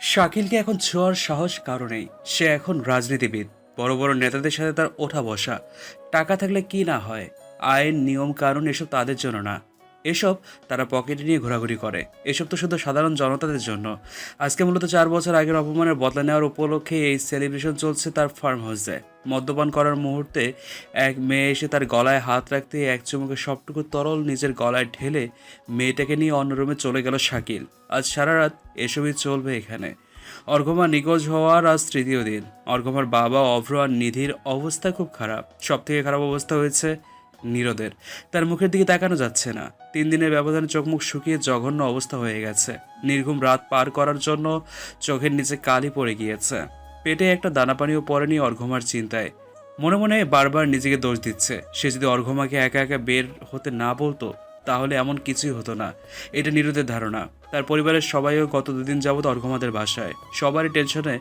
শাকিলকে এখন ছোঁয়ার সাহস কারণেই। সে এখন রাজনীতিবিদ, বড় বড় নেতাদের সাথে তার ওঠা বসা। টাকা থাকলে কি না হয়। আইন নিয়ম কানুন এসব তাদের জন্য না, এসব তারা পকেটে নিয়ে ঘোরাঘুরি করে। এসব তো শুধু সাধারণ জনতাদের জন্য। আজকে মূলত 4 বছর আগের অপমানের বদলা নেওয়ার উপলক্ষে এই সেলিব্রেশন চলছে তার ফার্ম হাউসে। মদ্যপান করার মুহূর্তে এক মেয়ে এসে তার গলায় হাত রাখতে এক চুমুকে সবটুকু তরল নিজের গলায় ঢেলে মেয়েটাকে নিয়ে অন্য রুমে চলে গেল শাকিল। আজ সারা রাত এসবই চলবে এখানে। অর্ঘমা নিখোঁজ হওয়ার আজ তৃতীয় দিন। অর্ঘমার বাবা অভ্র আর নিধির অবস্থা খুব খারাপ। সব থেকে খারাপ অবস্থা হয়েছে নীরদের। তার মুখের দিকে তাকানো যাচ্ছে না। 3 দিনের ব্যবধানে চোখ মুখ শুকিয়ে জঘন্য অবস্থা হয়ে গেছে। নির্ঘুম রাত পার করার জন্য চোখের নিচে কালি পড়ে গিয়েছে। পেটে একটা দানা পানিও পড়েনি অর্ঘমার চিন্তায়। মনে মনে বারবার নিজেকে দোষ দিচ্ছে। সে যদি অর্ঘমাকে একা একা বের হতে না বলতো তাহলে এমন কিছুই হতো না। এটা নীরদের ধারণা। তার পরিবারের সবাইও গত 2 দিন যাবৎ অর্ঘমাদের বাসায়। সবারই টেনশনে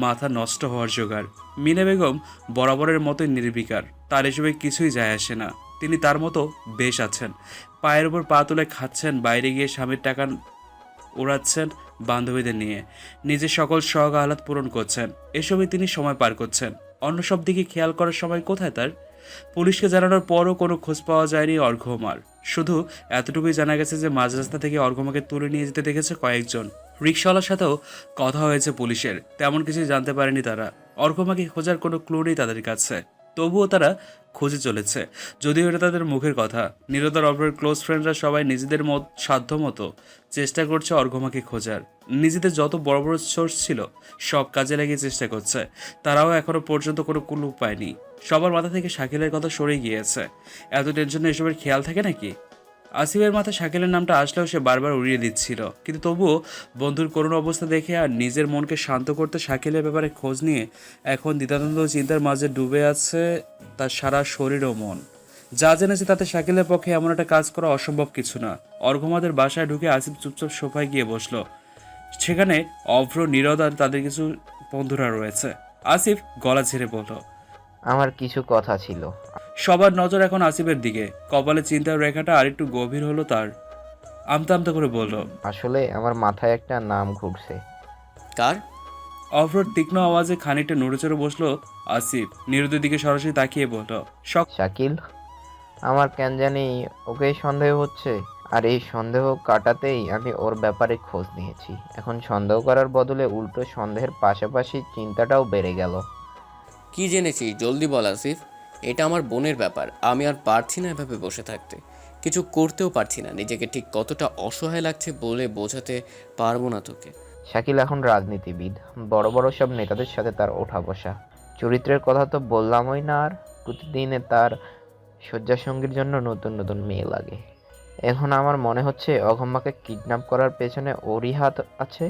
মাথা নষ্ট হওয়ার জোগাড়। মিনা বেগম বরাবরের মতোই নির্বিকার। তার এসবে কিছুই যায় আসে না। তিনি তার মতো বেশ আছেন। পায়ের উপর পা তুলে খাচ্ছেন, বাইরে গিয়ে স্বামীর টাকা ওড়াচ্ছেন, বান্ধবীদের নিয়ে নিজের সকল শখ আহ্লাদ পূরণ করছেন। এসবই তিনি সময় পার করছেন। অন্য সব দিকে খেয়াল করার সময় কোথায় তার? পুলিশকে জানানোর পরও কোনো খোঁজ পাওয়া যায়নি অর্ঘমার। শুধু এতটুকুই জানা গেছে যে মাঝ রাস্তা থেকে অর্ঘমাকে তুলে নিয়ে যেতে দেখেছে কয়েকজন। রিকশাওয়ালার সাথেও কথা হয়েছে পুলিশের। তেমন কিছুই জানতে পারেনি তারা। অর্ঘমাকে খোঁজার কোনো ক্লু নেই তাদের কাছে। তবুও তারা খুঁজে চলেছে, যদিও এটা তাদের মুখের কথা। নীরদার অপরের ক্লোজ ফ্রেন্ডরা সবাই নিজেদের সাধ্য মতো চেষ্টা করছে অর্ঘমাকে খোঁজার। নিজেদের যত বড় বড় সোর্স ছিল সব কাজে লাগিয়ে চেষ্টা করছে। তারাও এখনো পর্যন্ত কোনো ক্লু পায়নি। সবার মাথা থেকে শাকিলের কথা সরে গিয়েছে। এত টেনশনে এসবের খেয়াল থাকে নাকি? আসিফের মাথায় শাকিলের নামটা আসলেও সে বারবার উড়িয়ে দিচ্ছিল। কিন্তু তবুও বন্ধুর করুণ অবস্থা দেখে আর নিজের মনকে শান্ত করতে শাকিলের ব্যাপারে খোঁজ নিয়ে এখন দ্বিধাদ্বন্দ্ব চিন্তার মাঝে ডুবে আছে তার সারা শরীর ও মন। যা জেনেছে তাতে শাকিলের পক্ষে এমন একটা কাজ করা অসম্ভব কিছু না। অর্ঘমাদের বাসায় ঢুকে আসিফ চুপচাপ সোফায় গিয়ে বসলো। সেখানে অভ্র, নীরদ আর তাদের কিছু বন্ধুরা রয়েছে। আসিফ গলা ঝেড়ে বলল, আমার কিছু কথা ছিল। সবার নজর এখন আসিফের দিকে। কপালে চিন্তার রেখাটা আরেকটু গভীর হলো তার। আমতা আমতা করে বলল, আসলে আমার মাথায় একটা নাম ঘুরছে। কার? অভ্রর তীক্ষ্ণ আওয়াজে খানিকটা নড়েচড়ে বসলো আসিফ। নীরদের দিকে সরাসরি তাকিয়ে বলল, শখ। শাকিল, আমার কেন জানি ওকেই সন্দেহ হচ্ছে। আর এই সন্দেহ কাটাতেই আমি ওর ব্যাপারে খোঁজ নিয়েছি। এখন সন্দেহ করার বদলে উল্টো সন্দেহের পাশাপাশি চিন্তাটাও বেড়ে গেল। কি জেনেছিস জলদি বল আসিফ। এটা আমার বোনের ব্যাপার। আমি আর পারছি না এভাবে বসে থাকতে। কিছু করতেও পারছি না। নিজেকে ঠিক কতটা অসহায় লাগছে বলে বোঝাতে পারবো না তোকে। শাকিল এখন রাজনীতিবিদ, বড় বড় সব নেতাদের সাথে তার ওঠা বসা। চরিত্রের কথা তো বললামই না। আর প্রতিদিনে তার শয্যাসঙ্গীর জন্য নতুন নতুন মেয়ে লাগে। এখন আমার মনে হচ্ছে অঘম্মাকে কিডন্যাপ করার পেছনে ওরই হাত আছে।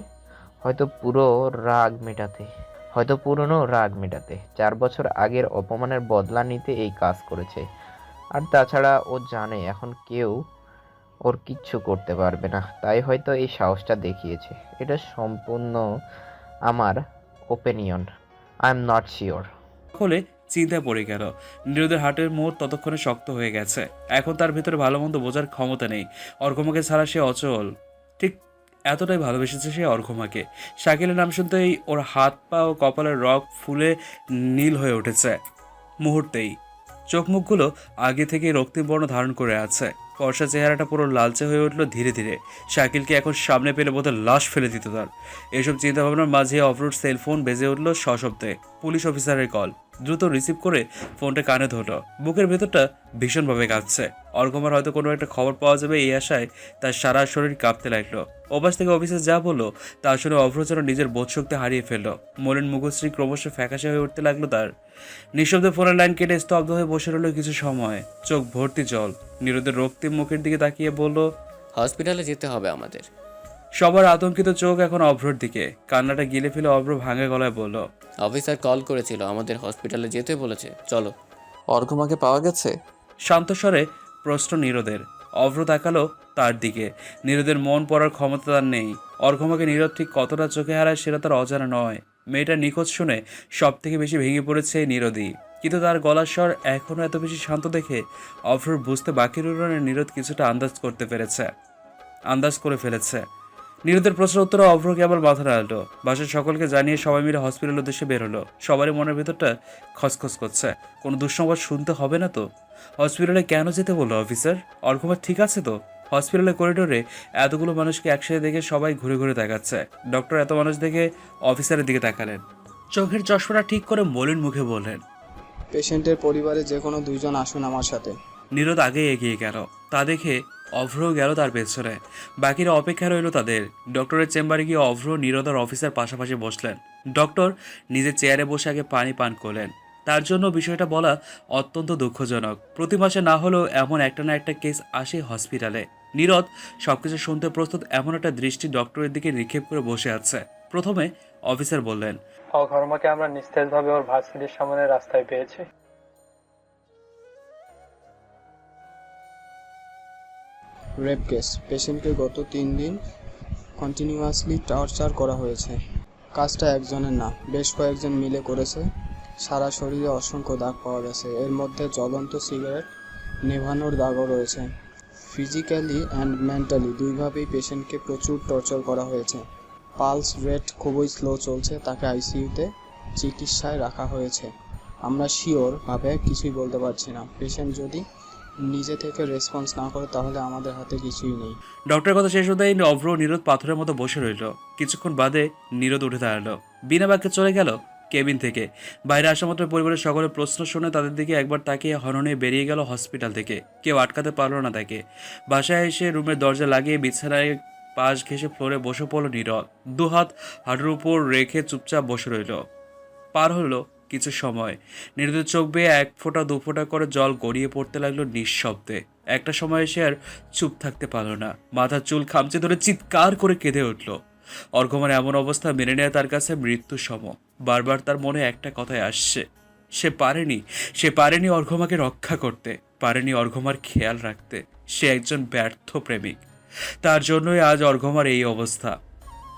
হয়তো পুরো রাগ মেটাতে হয়তো পুরনো রাগ মেটাতে 4 বছর আগের অপমানের বদলা নিতে এই কাজ করেছে। আর তাছাড়া ও জানে এখন কেউ ওর কিচ্ছু করতে পারবে না, তাই হয়তো এই সাহসটা দেখিয়েছে। এটা সম্পূর্ণ আমার opinion. I am not sure. হলে চিন্তায় পড়ে গেল। নীরদের হার্টের মোড় ততক্ষণে শক্ত হয়ে গেছে। এখন তার ভিতরে ভালো মন্দ বোঝার ক্ষমতা নেই। অর্ঘমাকে ছাড়া সে অচল। ঠিক এতটাই ভালোবেসেছে সে অর্ঘমাকে। শাকিলের নাম শুনতেই ওর হাত পা ও কপালের রগ ফুলে নীল হয়ে উঠেছে মুহূর্তেই। চোখ মুখগুলো আগে থেকে রক্তিম বর্ণ ধারণ করে আছে। ফর্সা চেহারাটা পুরো লালচে হয়ে উঠলো ধীরে ধীরে। শাকিলকে এখন সামনে পেলে বোধহয় লাশ ফেলে দিত তার। এসব চিন্তাভাবনার মাঝে অফরোড সেলফোন বেজে উঠল সশব্দে। পুলিশ অফিসারের কল। দ্রুত রিসিভ করে ফোনটা কানে ধরল। বুকের ভেতরটা ভীষণভাবে কাঁপছে। অর্ঘমার হয়তো কোনো একটা খবর পাওয়া যাবে এই আশায় তার সারা শরীর কাঁপতে লাগলো। ওপাশ থেকে অফিসে যা বললো তা শুনে অভ্র যেন নিজের বোধশক্তি হারিয়ে ফেললো। মলিন মুখশ্রী ক্রমশ ফ্যাকাশে হয়ে উঠতে লাগলো তার। নিঃশব্দে ফোনের লাইন কেটে স্তব্ধ হয়ে বসে রইল কিছু সময়। চোখ ভর্তি জল। নীরদের রক্তিম মুখের দিকে তাকিয়ে বলল, হসপিটালে যেতে হবে আমাদের। সবার আতঙ্কিত চোখ এখন অভ্রর দিকে। কান্নাটা গিলে ফেলে অভ্র ভাঙা গলায় বলল, অফিসার কল করেছিল, আমাদের হসপিটালে যেতে বলেছে, চলো। অর্ঘমাকে পাওয়া গেছে? শান্ত স্বরে প্রশ্ন নীরদের। অভ্র তাকালো তার দিকে। নীরদের মন পড়ার ক্ষমতা তার নেই। অর্ঘমাকে নীরদ ঠিক কতটা চোখে হারায় সেটা তার অজানা নয়। মেয়েটা নিখোঁজ শুনে সব থেকে বেশি ভেঙে পড়েছে নীরদই। কিন্তু তার গলার স্বর এখনও এত বেশি শান্ত দেখে অভ্রর বুঝতে বাকি রইল না নীরদ কিছুটা আন্দাজ করে ফেলেছে। নীরদের প্রশ্নের উত্তরে অভ্র কেবল মাথা নাড়ালো। বাসার সকলকে জানিয়ে সবাই মিলে হসপিটালের উদ্দেশ্যে বেরোলো। সবারই মনের ভেতরটা খসখস করছে, কোনো দুঃসংবাদ শুনতে হবে না তো। হসপিটালে কেন যেতে বললো অফিসার? অর্ঘমা ঠিক আছে তো? হসপিটালের করিডোরে এতগুলো মানুষকে একসাথে দেখে সবাই ঘুরে ঘুরে তাকাচ্ছে। ডক্টর এত মানুষ দেখে অফিসারের দিকে তাকালেন। চোখের চশমাটা ঠিক করে মলিন মুখে বললেন, পেশেন্টের পরিবারে যে কোনো দুইজন আসুন আমার সাথে। নীরদ আগে এগিয়ে গেল। তা দেখে অভ্র গেল তার পেছনে। বাকিরা অপেক্ষা রইল তাদের। ডক্টরের চেম্বারে গিয়ে অভ্র, নীরদ আর অফিসার পাশাপাশি বসলেন। ডক্টর নিজের চেয়ারে বসে আগে পানি পান করলেন। তার জন্য বিষয়টা বলা অত্যন্ত দুঃখজনক। প্রতি মাসে না হলেও এমন একটা না একটা কেস আসে হসপিটালে। নীরদ সবকিছু শুনতে প্রস্তুত, এমন একটা দৃষ্টি ডক্টরের দিকে নিক্ষেপ করে বসে আছে। প্রথমে অফিসার বললেন, অঘর্মকে আমরা নিস্তেজভাবে ওর ভার্সিটির সামনে রাস্তায় পেয়েছি। Rape case. পেশেন্টকে গত 3 দিন কন্টিনিউয়াসলি টর্চার করা হয়েছে। কাজটা একজনের না, বেশ কয়েকজন মিলে করেছে। সারা শরীরে অসংখ্য দাগ পাওয়া গেছে, এর মধ্যে জ্বলন্ত সিগারেট নেভানোর দাগও রয়েছে। ফিজিক্যালি অ্যান্ড মেন্টালি দুইভাবেই পেশেন্টকে প্রচুর টর্চার করা হয়েছে। পালস রেট খুবই স্লো চলছে, তাকে আইসিইউতে চিকিৎসায় রাখা হয়েছে। আমরা শিওরভাবে কিছুই বলতে পারছি না। পেশেন্ট যদি নিজে থেকে রেসপন্স না করে তাহলে আমাদের হাতে কিছুই নেই। ডক্টরের কথা শেষ হতেই অভ্র নীরদ পাথরের মতো বসে রইল। কিছুক্ষণ বাদে নীরদ উঠে দাঁড়ালো, বিনা বাক্যে চলে গেল কেবিন থেকে। বাইরে আসা মাত্র পরিবারের সকলের প্রশ্ন শুনে তাদের দিকে একবার তাকিয়ে হরণে বেরিয়ে গেল হসপিটাল থেকে। কেউ আটকাতে পারল না তাকে। বাসায় এসে রুমের দরজা লাগিয়ে বিছানায় পাশ ঘেঁষে ফ্লোরে বসে পড়ল নীরদ। দুহাত হাঁটুর উপর রেখে চুপচাপ বসে রইল। পার হলো কিছু সময়। নীরদের চোখ বেয়ে 1 ফোঁটা 2 ফোঁটা করে জল গড়িয়ে পড়তে লাগলো নিঃশব্দে। একটা সময় সে আর চুপ থাকতে পারল না। মাথার চুল খামচে ধরে চিৎকার করে কেঁদে উঠল। অর্ঘমার এমন অবস্থা মেনে নেওয়া তার কাছে মৃত্যু সম। বারবার তার মনে একটা কথাই আসছে, সে পারেনি অর্ঘমাকে রক্ষা করতে, পারেনি অর্ঘমার খেয়াল রাখতে। সে একজন ব্যর্থ প্রেমিক। তার জন্যই আজ অর্ঘমার এই অবস্থা।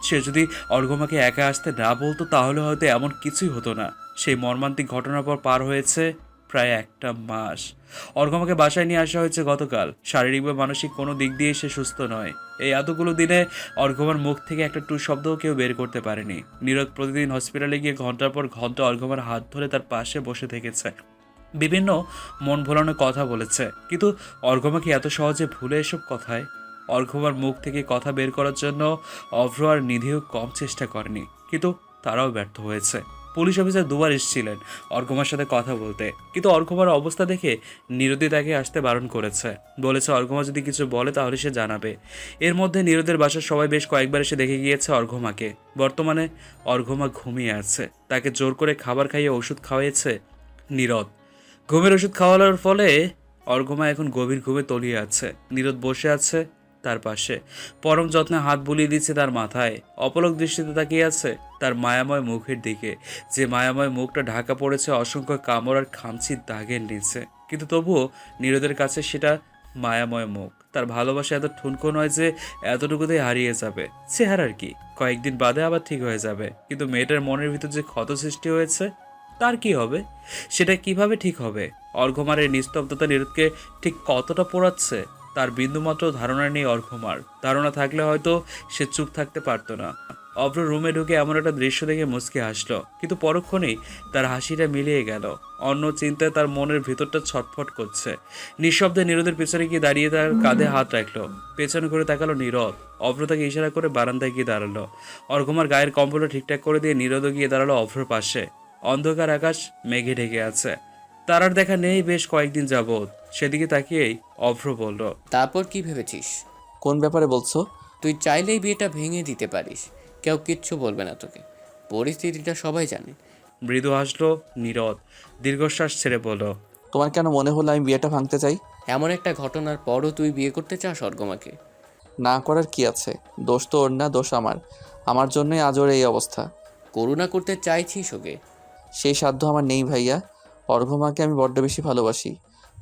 সে যদি অর্ঘমাকে একা আসতে না বলতো তাহলে হয়তো এমন কিছুই হতো না। সেই মর্মান্তিক ঘটনার পর পার হয়েছে প্রায় 1টা মাস। অর্ঘমাকে বাসায় নিয়ে আসা হয়েছে গতকাল। শারীরিক বা মানসিক কোনো দিক দিয়ে সে সুস্থ নয়। এই এতগুলো দিনে অর্ঘমার মুখ থেকে একটা টু শব্দও কেউ বের করতে পারেনি। নীরদ প্রতিদিন হসপিটালে গিয়ে ঘন্টার পর ঘন্টা অর্ঘমার হাত ধরে তার পাশে বসে থেকেছে, বিভিন্ন মন ভোলানো কথা বলেছে। কিন্তু অর্ঘমা কি এত সহজে ভুলে এসব কথায়? অর্ঘমার মুখ থেকে কথা বের করার জন্য অভ্র আর নিধিও কম চেষ্টা করেনি, কিন্তু তারাও ব্যর্থ হয়েছে। পুলিশ অফিসার 2বার এসেছিলেন অর্ঘমার সাথে কথা বলতে, কিন্তু অর্ঘমার অবস্থা দেখে নীরদই তাকে আসতে বারণ করেছে। বলেছে অর্ঘমা যদি কিছু বলে তাহলে সে জানাবে। এর মধ্যে নীরদের বাসার সবাই বেশ কয়েকবার এসে দেখে গিয়েছে অর্ঘমাকে। বর্তমানে অর্ঘমা ঘুমিয়ে আছে। তাকে জোর করে খাবার খাইয়ে ওষুধ খাওয়াইছে নীরদ। ঘুমের ওষুধ খাওয়ানোর ফলে অর্ঘমা এখন গভীর ঘুমে তলিয়ে আছে। নীরদ বসে আছে তার পাশে, পরম যত্নে হাত বুলিয়ে দিচ্ছে তার মাথায়। অপলক দৃষ্টিতে তাকিয়ে আছে তার মায়াময় মুখের দিকে, যে মায়াময় মুখটা ঢাকা পড়েছে অসংখ্য কামড় আর খামচির দাগের নিচে। কিন্তু তবুও নীরদের কাছে সেটা মায়াময় মুখ। তার ভালোবাসা এত ঠুনকো নয় যে এতটুকুতেই হারিয়ে যাবে। চেহারার কি, কয়েকদিন বাদে আবার ঠিক হয়ে যাবে। কিন্তু মেয়েটার মনের ভিতর যে ক্ষত সৃষ্টি হয়েছে তার কি হবে? সেটা কিভাবে ঠিক হবে? অর্ঘমার এই নিস্তব্ধতা নীরদকে ঠিক কতটা পোড়াচ্ছে তার বিন্দুমাত্র ধারণা নেই অর্ঘমার। ধারণা থাকলে হয়তো সে চুপ থাকতে পারতো না। অভ্র রুমে ঢুকে এমন একটা দৃশ্য দেখে মুচকে হাসলো, কিন্তু পরক্ষণেই তার হাসিটা মিলিয়ে গেল। অন্য চিন্তায় তার মনের ভিতরটা ছটফট করছে। নিঃশব্দে নীরদের পেছনে গিয়ে দাঁড়িয়ে তার কাঁধে হাত রাখলো। পেছনে করে তাকালো নীরদ। অভ্র তাকে ইশারা করে বারান্দায় গিয়ে দাঁড়ালো। অর্ঘমার গায়ের কম্বলটা ঠিকঠাক করে দিয়ে নীরদও গিয়ে দাঁড়ালো অভ্রর পাশে। অন্ধকার আকাশ মেঘে ঢেকে আছে, তারার দেখা নেই বেশ কয়েকদিন যাবৎ। সেদিকে তাকিয়েই অভ্র বলল, তারপর কি ভেবেছিস? কোন ব্যাপারে বলছো? তুই চাইলেই বিয়েটা ভেঙে দিতে পারিস, কেউ কিচ্ছু বলবে না তোকে। পরিস্থিতিটা সবাই জানে। মৃদু হাসলো নীরদ। দীর্ঘশ্বাস ছেড়ে বলল, তোমার কেন মনে হলো আমি বিয়েটা ভাঙতে চাই? এমন একটা ঘটনার পরও তুই বিয়ে করতে চাস অর্ঘমাকে? না করার কি আছে? দোষ তো ওর না, দোষ আমার। আমার জন্যই আজ ওর এই অবস্থা। করুণা করতে চাইছিস ওকে? সেই সাধ্য আমার নেই ভাইয়া। অর্ঘমাকে আমি বড্ড বেশি ভালোবাসি,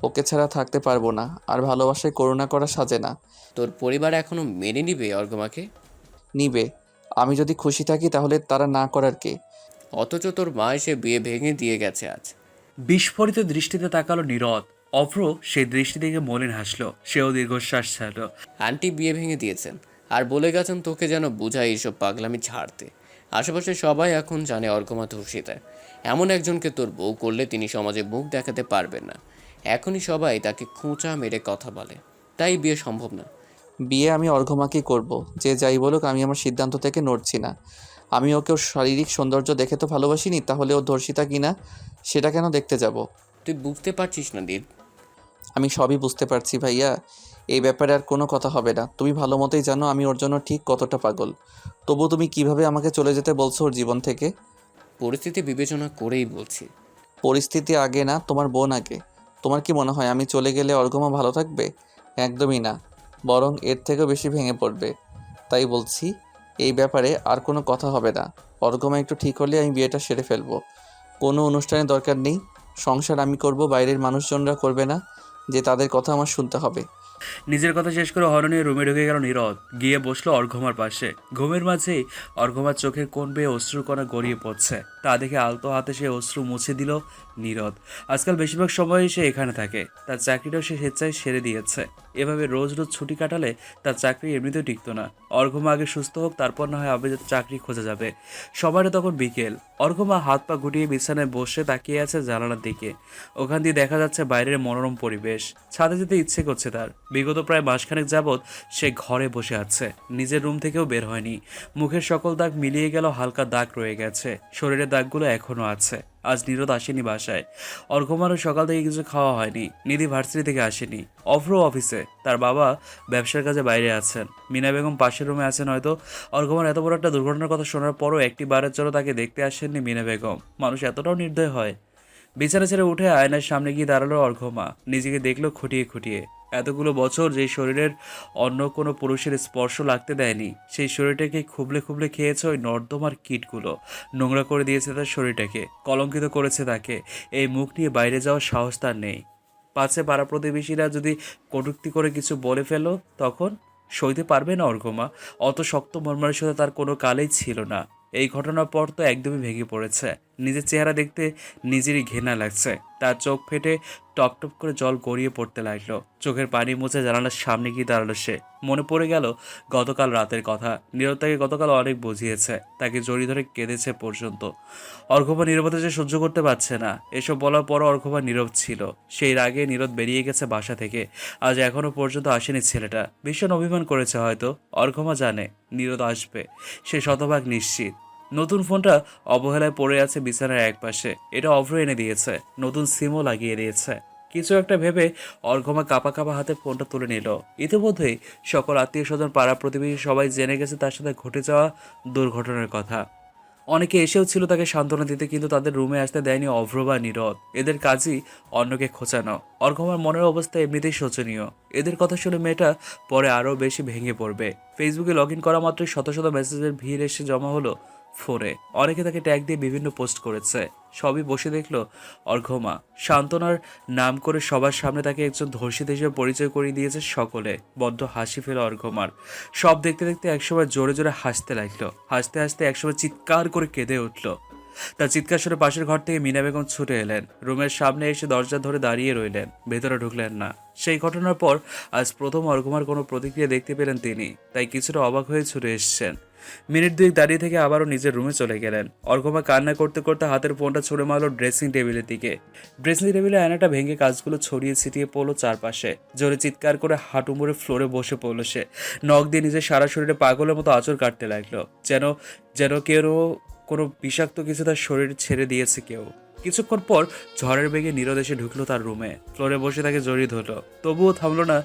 ওকে ছাড়া থাকতে পারবো না। আর ভালোবাসায় করুণা করা সাজে না। তোর পরিবার এখনো মেনে নিবে অর্ঘমাকে? নিবে। আমি যদি খুশি থাকি তাহলে তারা না করার কে? অথচ তোর মা এসে বিয়ে ভেঙে দিয়ে গেছে আজ। বিস্ফোরিত দৃষ্টিতে তাকালো নীরদ। অভ্র সেই দৃষ্টি দেখে মলিন হাসলো। সেও দীর্ঘশ্বাস ছাড়লো। আন্টি বিয়ে ভেঙে দিয়েছেন, আর বলে গেছেন তোকে যেন বোঝায় এইসব পাগলামি ছাড়তে। আশেপাশে সবাই এখন জানে অর্ঘমা ধর্ষিতা। এমন একজনকে তোর বউ করলে তিনি সমাজে মুখ দেখাতে পারবেন না। এখনই সবাই তাকে খোঁচা মেরে কথা বলে, তাই বিয়ে সম্ভব না। বিয়ে আমি অর্ঘমাকেই করব। যে যাই বলুক, আমি আমার সিদ্ধান্ত থেকে নড়ছি না। আমি ওকে ওর শারীরিক সৌন্দর্য দেখে তো ভালোবাসিনি, তাহলে ও ধর্ষিতা কিনা সেটা কেন দেখতে যাব? তুই বুঝতে পারছিস না দীপ। আমি সবই বুঝতে পারছি ভাইয়া, এই ব্যাপারে আর কোনো কথা হবে না। তুমি ভালো মতোই জানো আমি ওর জন্য ঠিক কতটা পাগল। তবু তুমি কিভাবে আমাকে চলে যেতে বলছো ওর জীবন থেকে? পরিস্থিতি বিবেচনা করেই বলছি। পরিস্থিতি আগে না, তোমার বোন আগে। তোমার কি মনে হয় আমি চলে গেলে অর্ঘমা ভালো থাকবে? একদমই না, বরং এর থেকেও বেশি ভেঙে পড়বে। তাই বলছি, এই ব্যাপারে আর কোনো কথা হবে না। অর্ঘমা একটু ঠিক হলে আমি বিয়েটা সেরে ফেলবো। কোনো অনুষ্ঠানের দরকার নেই। সংসার আমি করব, বাইরের মানুষজনরা করবে না যে তাদের কথা আমার শুনতে হবে। নিজের কথা শেষ করে হরণ নিয়ে রুমে ঢুকে গেল নীরদ। গিয়ে বসলো অর্ঘমার পাশে। ঘুমের মাঝেই অর্ঘমার চোখের কোণ বেয়ে অশ্রুকণা গড়িয়ে পড়ছে। তা দেখে আলতো হাতে সে অশ্রু মুছে দিল নীরদ। আজকাল বেশিরভাগ সময়ই সে এখানে থাকে। তার চাকরিটাও সে স্বেচ্ছায় সেরে দিয়েছে। এভাবে রোজ রোজ ছুটি কাটালে তার চাকরি এমনিতেও টিকতো না। অর্ঘমা আগে সুস্থ হোক, তারপর না হয় আবে চাকরি খোঁজা যাবে। সবারও তখন বিকেল। অর্ঘমা হাত পা গুটিয়ে বিছানায় বসে তাকিয়ে আছে জানালার দিকে। ওখান দিয়ে দেখা যাচ্ছে বাইরের মনোরম পরিবেশ। ছাদে যেতে ইচ্ছে করছে তার। বিগত প্রায় মাসখানেক যাবৎ সে ঘরে বসে আছে, নিজের রুম থেকেও বের হয়নি। মুখের সকল দাগ মিলিয়ে গেল, হালকা দাগ রয়ে গেছে, শরীরের দাগগুলো এখনো আছে। আজ নীরদ আসেনি বাসায়। অর্ঘমারও সকাল থেকে কিছু খাওয়া হয়নি। নিধি ভার্সিটি থেকে আসেনি। অভ্র অফিসে, তার বাবা ব্যবসার কাজে বাইরে আছেন। মিনা বেগম পাশের রুমে আছেন হয়তো। অর্ঘমার এত বড় একটা দুর্ঘটনার কথা শোনার পরও একটি বারের জন্য তাকে দেখতে আসেননি মিনা বেগম। মানুষ এতটাও নির্দয় হয়? বিছানা ছেড়ে উঠে আয়নার সামনে গিয়ে দাঁড়ালো অর্ঘমা। নিজেকে দেখলো খুঁটিয়ে খুঁটিয়ে। এতগুলো বছর যেই শরীরের অন্য কোনো পুরুষের স্পর্শ লাগতে দেয়নি, সেই শরীরটাকে খুবলে খুবলে খেয়েছে ওই নর্দমার কীটগুলো। নোংরা করে দিয়েছে তার শরীরটাকে, কলঙ্কিত করেছে তাকে। এই মুখ নিয়ে বাইরে যাওয়ার সাহস তার নেই। পাছে পাড়া প্রতিবেশীরা যদি কটূক্তি করে কিছু বলে ফেলো, তখন সইতে পারবে না অর্ঘমা। অত শক্ত মর্মারের সাথে তার কোনো কালেই ছিল না। এই ঘটনার পর তো একদমই ভেঙে পড়েছে। নিজের চেহারা দেখতে নিজেরই ঘৃণা লাগছে। তার চোখ ফেটে টপ টপ করে জল গড়িয়ে পড়তে লাগলো। চোখের পানি মুছে জানালার সামনে গিয়ে দাঁড়ালো সে। মনে পড়ে গেল গতকাল রাতের কথা। নীরব তাকে গতকাল অনেক বুঝিয়েছে, তাকে জড়িয়ে ধরে কেঁদেছে পর্যন্ত। অর্ঘমা নীরবতা যে সহ্য করতে পারছে না। এসব বলার পরও অর্ঘমা নীরব ছিল। সেই রাগে নীরদ বেরিয়ে গেছে বাসা থেকে। আজ এখনো পর্যন্ত আসেনি ছেলেটা। ভীষণ অভিমান করেছে হয়তো। অর্ঘমা জানে নীরদ আসবে, সে শতভাগ নিশ্চিত। নতুন ফোনটা অবহেলায় পড়ে আছে বিছানার একপাশে। এটা অভ্র এনে দিয়েছে, নতুন সিমও লাগিয়ে দিয়েছে। কিছু একটা ভেবে অর্ঘমা কাঁপা কাঁপা হাতে ফোনটা তুলে নিল। ইতিমধ্যেই সকল আত্মীয় স্বজন, পাড়া প্রতিবেশী সবাই জেনে গেছে তার সাথে ঘটে যাওয়া দুর্ঘটনার কথা। অনেকে এসেও ছিল তাকে সান্ত্বনা দিতে, কিন্তু তাদের রুমে আসতে দেয়নি অভ্র বা নীরদ। এদের কাজই অন্যকে খোঁচানো। অর্ঘমার মনের অবস্থা এমনিতেই শোচনীয়। এদের কথা শুনে মেয়েটা পরে আরও বেশি ভেঙে পড়বে। ফেসবুকে লগ ইন করা মাত্রই শত শত মেসেজের ভিড় এসে জমা হলো ফোনে। অনেকে তাকে ট্যাগ দিয়ে বিভিন্ন পোস্ট করেছে। সবই বসে দেখলো অর্ঘমা। সান্ত্বনার নাম করে সবার সামনে তাকে একজন ধর্ষিত হিসেবে পরিচয় করিয়ে দিয়েছে সকলে। বড্ড হাসি ফেল অর্ঘমার। সব দেখতে দেখতে একসময় জোরে জোরে হাসতে লাগলো। হাসতে হাসতে একসময় চিৎকার করে কেঁদে উঠল। তার চিৎকার শুনে পাশের ঘর থেকে মিনা বেগম ছুটে এলেন। রুমের সামনে এসে দরজা ধরে দাঁড়িয়ে রইলেন, ভেতরে ঢুকলেন না। সেই ঘটনার পর আজ প্রথম অর্ঘমার কোনো প্রতিক্রিয়া দেখতে পেলেন তিনি, তাই কিছুটা অবাক হয়ে ছুটে এসেছেন। মিনিট দুয়েক দাঁড়িয়ে থেকে আবারও নিজের রুমে চলে গেলেন। অর্ঘমা কান্না করতে করতে হাতের ফোনটা ছুঁড়ে মারল ড্রেসিং টেবিলের দিকে। ড্রেসিং টেবিলে আয়নাটা ভেঙে কাজগুলো ছড়িয়ে ছিটিয়ে পড়লো চারপাশে। জোরে চিৎকার করে হাঁটু মুড়ে ফ্লোরে বসে পড়লো সে। নখ দিয়ে নিজের সারা শরীরে পাগলের মতো আঁচড় কাটতে লাগলো, যেন যেন কেউ কোনো বিষাক্ত কিছু তার শরীর ছেড়ে দিয়েছে কেউ। কিছুক্ষণ পর ঝড়ের বেগে নীরদ এসে ঢুকলো তার রুমে। ফ্লোরে বসে তাকে জড়িয়ে ধরলো, তবুও থামলো না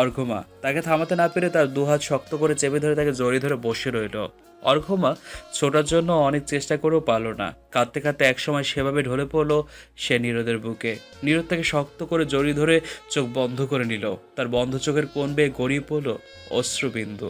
অর্ঘমা। তাকে থামাতে না পেরে তার দুহাত শক্ত করে চেপে ধরে তাকে জড়িয়ে ধরে বসে রইল। অর্ঘমা ছোটার জন্য অনেক চেষ্টা করেও পারল না। কাঁদতে কাঁদতে একসময় সেভাবে ঢলে পড়লো সে নীরদের বুকে। নীরদ তাকে শক্ত করে জড়িয়ে ধরে চোখ বন্ধ করে নিল। তার বন্ধ চোখের কোণ বেয়ে গড়িয়ে পড়লো অশ্রুবিন্দু।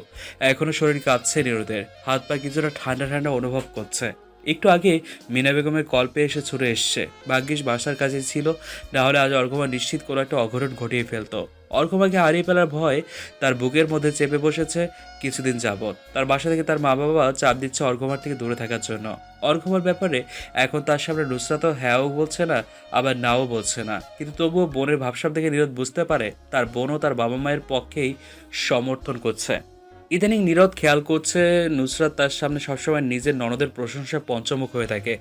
এখনো শরীর কাঁপছে নীরদের, হাত পা কিছুটা ঠান্ডা ঠান্ডা অনুভব করছে। একটু আগে মিনা বেগমের কল পেয়ে এসে ছুটে এসছে। ভাগ্যিস বাসার কাছে ছিল, না হলে আজ অর্ঘমা নিশ্চিত কোনো একটা অঘটন ঘটিয়ে ফেলতো। অর্ঘমাকে হারিয়ে ফেলার ভয় তার বুকের মধ্যে চেপে বসেছে কিছুদিন যাবৎ। তার বাসা থেকে তার মা বাবা চাপ দিচ্ছে অর্ঘমার থেকে দূরে থাকার জন্য। অর্ঘমার ব্যাপারে এখন তার সামনে নুসরাতও হ্যাঁও বলছে না, আবার নাও বলছে না। কিন্তু তবুও বোনের ভাবসাব দেখে নীরদ বুঝতে পারে তার বোনও তার বাবা মায়ের পক্ষেই সমর্থন করছে। ইদানিং নীরদ খেয়াল করছে নুসরাত তার সামনে সবসময় নিজের ননদের প্রশংসায় পঞ্চমুখ হয়ে থাকে।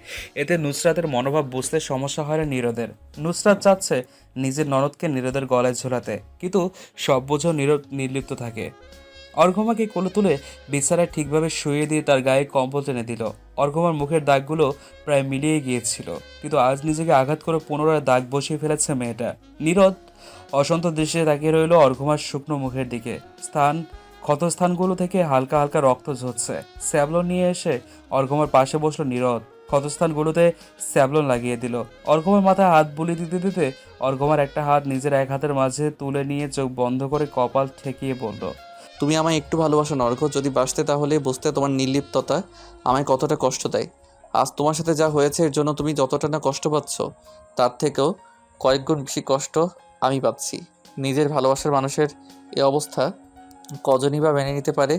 এতে নুসরাতের মনোভাব বুঝতে সমস্যা হয় না নীরদের। নুসরাত চাচ্ছে নিজের ননদকে নীরদের গলায় ঝোলাতে, কিন্তু সব বোঝাও নীরদ নির্লিপ্ত থাকে। অর্ঘমাকে কোলে তুলে বিছানায় ঠিকভাবে শুয়ে দিয়ে তার গায়ে কম্বল টেনে দিল। অর্ঘমার মুখের দাগগুলো প্রায় মিলিয়ে গিয়েছিল, কিন্তু আজ নিজেকে আঘাত করে পুনরায় দাগ বসিয়ে ফেলেছে মেয়েটা। নীরদ অসন্ত দৃষ্টিতে তাকিয়ে রইল অর্ঘমার শুকনো মুখের দিকে। ক্ষতস্থানগুলো থেকে হালকা হালকা রক্ত ঝরছে। স্যাভলন নিয়ে এসে অর্ঘমার পাশে বসলো নীরদ। ক্ষতস্থানগুলোতে স্যাভলন লাগিয়ে দিল। অর্ঘমার মাথায় হাত বুলিয়ে দিতে দিতে অর্ঘমার একটা হাত নিজের এক হাতের মাঝে তুলে নিয়ে চোখ বন্ধ করে কপাল ঠেকিয়ে বলল, তুমি আমায় একটু ভালোবাসো না অর্ঘ্য? যদি বাসতে তাহলে বুঝতে তোমার নির্লিপ্ততা আমায় কতটা কষ্ট দেয়। আজ তোমার সাথে যা হয়েছে এর জন্য তুমি যতটা না কষ্ট পাচ্ছ, তার থেকেও কয়েক গুণ বেশি কষ্ট আমি পাচ্ছি। নিজের ভালোবাসার মানুষের এই অবস্থা কজনই বা মেনে নিতে পারে?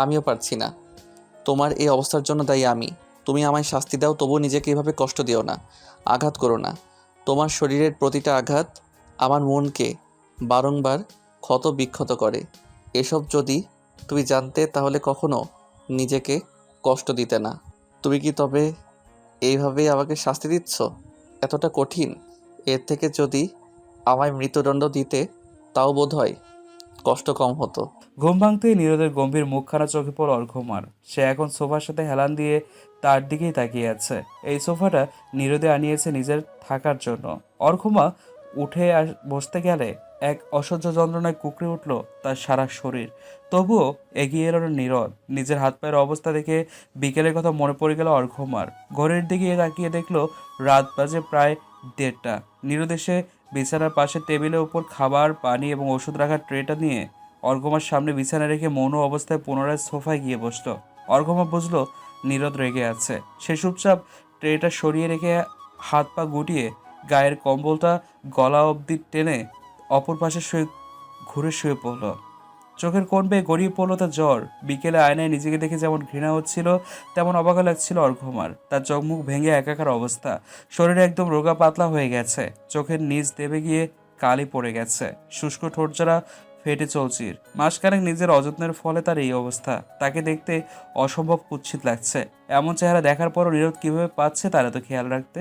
আমিও পারছি না। তোমার এই অবস্থার জন্য দায়ী আমি। তুমি আমায় শাস্তি দাও, তবুও নিজেকে এভাবে কষ্ট দিও না, আঘাত করো না। তোমার শরীরের প্রতিটা আঘাত আমার মনকে বারংবার ক্ষত বিক্ষত করে। এসব যদি তুমি জানতে তাহলে কখনো নিজেকে কষ্ট দিতে না। তুমি কি তবে এইভাবেই আমাকে শাস্তি দিচ্ছ? এতটা কঠিন? এর থেকে যদি আমায় মৃত্যুদণ্ড দিতে তাও বোধ হয় কষ্ট কম হতো। ঘুম ভাঙতেই নীরদের গম্ভীর মুখখানা চোখে পড়ল অর্ঘমার। সে এখন সোফার সাথে হেলান দিয়ে তার দিকেই তাকিয়ে আছে। এই সোফাটা নীরদে আনিয়েছে নিজের থাকার জন্য। অর্ঘমা উঠে বসতে গেলে এক অসহ্য যন্ত্রণায় কুঁকড়ে উঠল তার সারা শরীর। তবুও এগিয়ে এলো না নীরদ। নিজের হাত পায়ের অবস্থা দেখে বিকেলের কথা মনে পড়ে গেল অর্ঘমার। ঘড়ির দিকে তাকিয়ে দেখলো রাত বাজে প্রায় 1:30। নীরদ এসে বিছানার পাশে টেবিলের উপর খাবার, পানি এবং ওষুধ রাখার ট্রেটা নিয়ে অর্ঘমার সামনে বিছানা রেখে মৌন অবস্থায় পুনরায় সোফায় গিয়ে বসলো। অর্ঘমা বুঝলো নীরদ রেগে আছে। সে চুপচাপ ট্রেটা সরিয়ে রেখে হাত পা গুটিয়ে গায়ের কম্বলটা গলা অবধি টেনে অপর পাশে ঘুরে শুয়ে পড়ল। চোখের কোণ বেয়ে গড়িয়ে পড়লো তার জ্বর। বিকেলে আয়নায় নিজেকে দেখে যেমন ঘৃণা হচ্ছিল, তেমন অবাক লাগছিল অর্ঘমার। তার চোখ মুখ ভেঙে একাকার অবস্থা। শরীরে একদম রোগা পাতলা হয়ে গেছে। চোখের নিচ দেবে গিয়ে কালি পড়ে গেছে। শুষ্ক ঠোঁটজোড়া ফেটে চলচির। মাসখানেক নিজের অযত্নের ফলে তার এই অবস্থা। তাকে দেখতে অসম্ভব কুৎসিত লাগছে। এমন চেহারা দেখার পরও নীরদ কিভাবে পাচ্ছে তার এত খেয়াল রাখতে?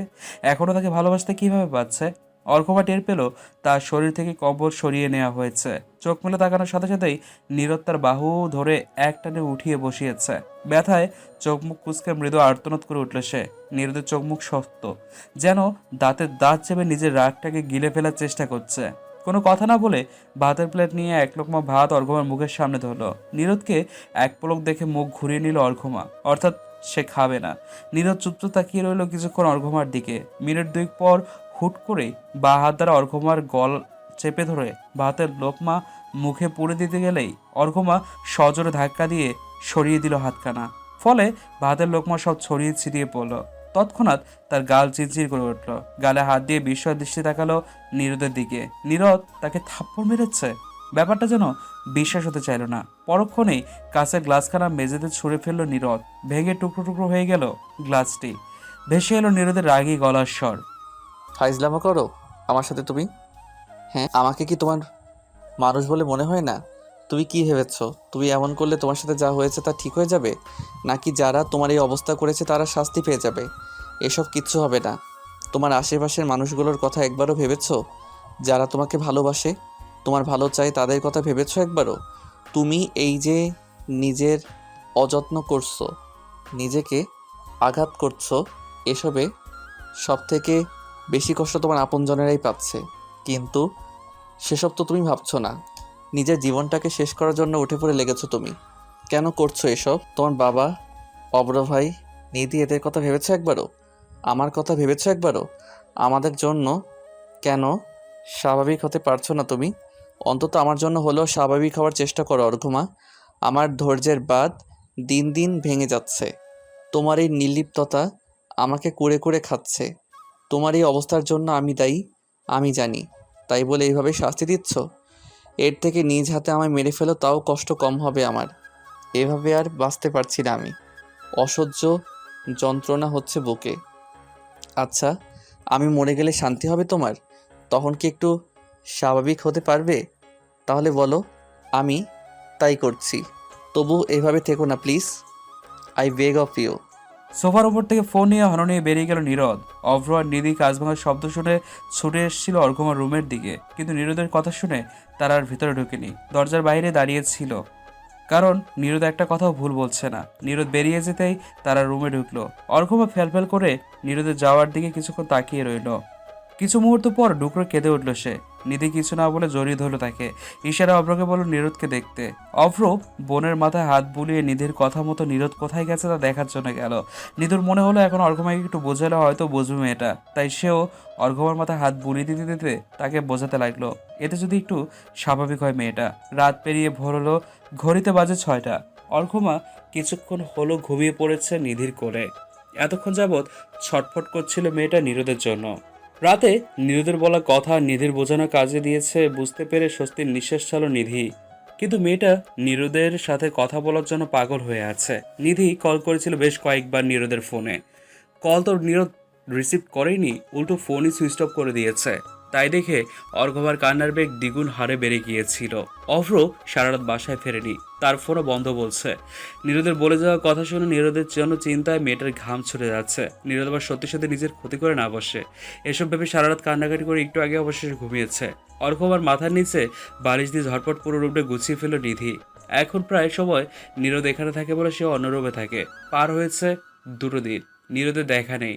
এখনও তাকে ভালোবাসতে কিভাবে পাচ্ছে? অর্ঘমা টের পেল তার শরীর থেকে কম্বল সরিয়ে নেওয়া হয়েছে। চোখ মেলে তাকানোর সাথে সাথেই নীরদ তার বাহু ধরে একটানে উঠিয়ে বসিয়েছে। ব্যথায় চোখ মুখ কুঁচকে মৃদু আর্তনাদ করে উঠল সে। নীরদের চোখ মুখ শক্ত, যেন দাঁতের দাঁত চেপে নিজের রাগটাকে গিলে ফেলার চেষ্টা করছে। কোনো কথা না বলে ভাতের প্লেট নিয়ে এক লোকমা ভাত অর্ঘমার মুখের সামনে ধরলো। নীরদকে এক পলক দেখে মুখ ঘুরিয়ে নিল অর্ঘমা, অর্থাৎ সে খাবে না। নীরদ চুপচাপ তাকিয়ে রইল কিছুক্ষণ অর্ঘমার দিকে। মিনিট দুই পর হুট করে বা হাত দ্বারা অর্ঘমার গল চেপে ধরে ভাতের লোকমা মুখে পুড়ে দিতে গেলেই অর্ঘমা সজোরে ধাক্কা দিয়ে সরিয়ে দিল হাতখানা। ফলে ভাতের লোকমা সব ছড়িয়ে ছিটিয়ে পড়ল। তৎক্ষণাৎ তার গাল চিরচির করে উঠল। গালে হাত দিয়ে বিস্ময় দৃষ্টি তাকালো নীরদের দিকে। নীরদ তাকে থাপ্পড় মেরেছে। ব্যাপারটা যেন বিশ্বাস হতে চাইল না। পরক্ষণেই কাঁচের গ্লাসখানা মেঝেতে ছুঁড়ে ফেললো নীরদ। ভেঙে টুকরো টুকরো হয়ে গেল গ্লাসটি। ভেসে এলো নীরদের রাগী গলার স্বর, ফাইজলামো করো আমার সাথে তুমি? হ্যাঁ, আমাকে কি তোমার মানুষ বলে মনে হয় না? তুমি কি ভেবেছো তুমি এমন করলে তোমার সাথে যা হয়েছে তা ঠিক হয়ে যাবে, নাকি যারা তোমার এই অবস্থা করেছে তারা শাস্তি পেয়ে যাবে? এসব কিচ্ছু হবে না। তোমার আশেপাশের মানুষগুলোর কথা একবারও ভেবেছো? যারা তোমাকে ভালোবাসে, তোমার ভালো চায়, তাদের কথা ভেবেছো একবারও? তুমি এই যে নিজের অযত্ন করছো, নিজেকে আঘাত করছো, এসবে সব থেকে বেশি কষ্ট তোমার আপনজনেরাই পাচ্ছে। কিন্তু সেসব তো তুমি ভাবছো না। নিজের জীবনটাকে শেষ করার জন্য উঠে পড়ে লেগেছো তুমি। কেন করছো এসব? তোমার বাবা, অব্র ভাই, নিধি, এদের কথা ভেবেছো একবারও? আমার কথা ভেবেছো একবারও? আমাদের জন্য কেন স্বাভাবিক হতে পারছো না তুমি? অন্তত আমার জন্য হলেও স্বাভাবিক হওয়ার চেষ্টা করো অর্ঘমা। আমার ধৈর্যের বাঁধ দিন দিন ভেঙে যাচ্ছে। তোমার এই নির্লিপ্ততা আমাকে কুরে কুরে খাচ্ছে। তোমার এই অবস্থার জন্য আমি দায়ী, আমি জানি। তাই বলে এইভাবে শাস্তি দিচ্ছ? এর থেকে নিজ হাতে আমায় মেরে ফেলো, তাও কষ্ট কম হবে আমার। এভাবে আর বাঁচতে পারছি না আমি। অসহ্য যন্ত্রণা হচ্ছে বুকে। আচ্ছা, আমি মরে গেলে শান্তি হবে তোমার? তখন কি একটু স্বাভাবিক হতে পারবে? তাহলে বলো, আমি তাই করছি। তবু এভাবে থেকো না please, I beg of you. সোফার উপর থেকে ফোন নিয়ে হর্ন নিয়ে বেরিয়ে গেল নীরদ। অভ্র আর নিধি কাজ ভাঙার শব্দ শুনে ছুটে এসেছিল অর্ঘমার রুমের দিকে, কিন্তু নীরদের কথা শুনে তারা আর ভিতরে ঢোকেনি, দরজার বাইরে দাঁড়িয়ে ছিল। কারণ নীরদ একটা কথাও ভুল বলছে না। নীরদ বেরিয়ে যেতেই তারা রুমে ঢুকলো। অর্ঘমা ফ্যালফ্যাল করে নীরদের যাওয়ার দিকে কিছুক্ষণ তাকিয়ে রইল। কিছু মুহূর্ত পর ডুকরে কেঁদে উঠল সে। নিধি কিছু না বলে জড়িয়ে ধরলো তাকে। ইশারা অভ্রকে বলল নীরদকে দেখতে। অভ্র বোনের মাথায় হাত বুলিয়ে নিধির কথা মতো নীরদ কোথায় গেছে তা দেখার জন্য গেল। নিধুর মনে হলো এখন অর্ঘমাকে একটু বোঝালে হয়তো বুঝবে মেয়েটা, তাই সেও অর্ঘমার মাথায় হাত বুলিয়ে দিতে দিতে তাকে বোঝাতে লাগলো, এতে যদি একটু স্বাভাবিক হয় মেয়েটা। রাত পেরিয়ে ভোর হলো, ঘড়িতে বাজে 6টা। অর্ঘমা কিছুক্ষণ হলো ঘুমিয়ে পড়েছে নিধির কোলে। এতক্ষণ যাবৎ ছটফট করছিল মেয়েটা নীরদের জন্য। রাতে নীরদের বলা কথা নিধির বোঝানো কাজে দিয়েছে বুঝতে পেরে স্বস্তির নিঃশ্বাস ছাড়ল নিধি। কিন্তু মেয়েটা নীরদের সাথে কথা বলার জন্য পাগল হয়ে আছে। নিধি কল করেছিল বেশ কয়েকবার নীরদের ফোনে, কল তো নীরদ রিসিভ করেনি, উল্টো ফোনই সুইচ অফ করে দিয়েছে। তাই দেখে অর্ঘমার কান্নার বেগ দ্বিগুণ হারে বেড়ে গিয়েছিল। অভ্র সারা রাত বাসায় ফেরেনি, তার ফোনও বন্ধ বলছে। নীরদের বলে যাওয়া কথা শুনে নীরদের জন্য চিন্তায় মেয়েটার ঘাম ছুটে যাচ্ছে। নীরদ আবার সত্যি সত্যি নিজের ক্ষতি করে না বসে। এসব ভেবে সারা রাত কান্নাকাটি করে একটু আগে অবশেষে ঘুমিয়েছে। অর্ঘমার মাথার নিচে বালিশ দিয়ে ঝটপট পুরো রূপটা গুছিয়ে ফেলল নিধি। এখন প্রায় সময় নীরদ এখানে থাকে বলে সে অন্য রূপে থাকে। পার হয়েছে 2 দিন, নীরদের দেখা নেই।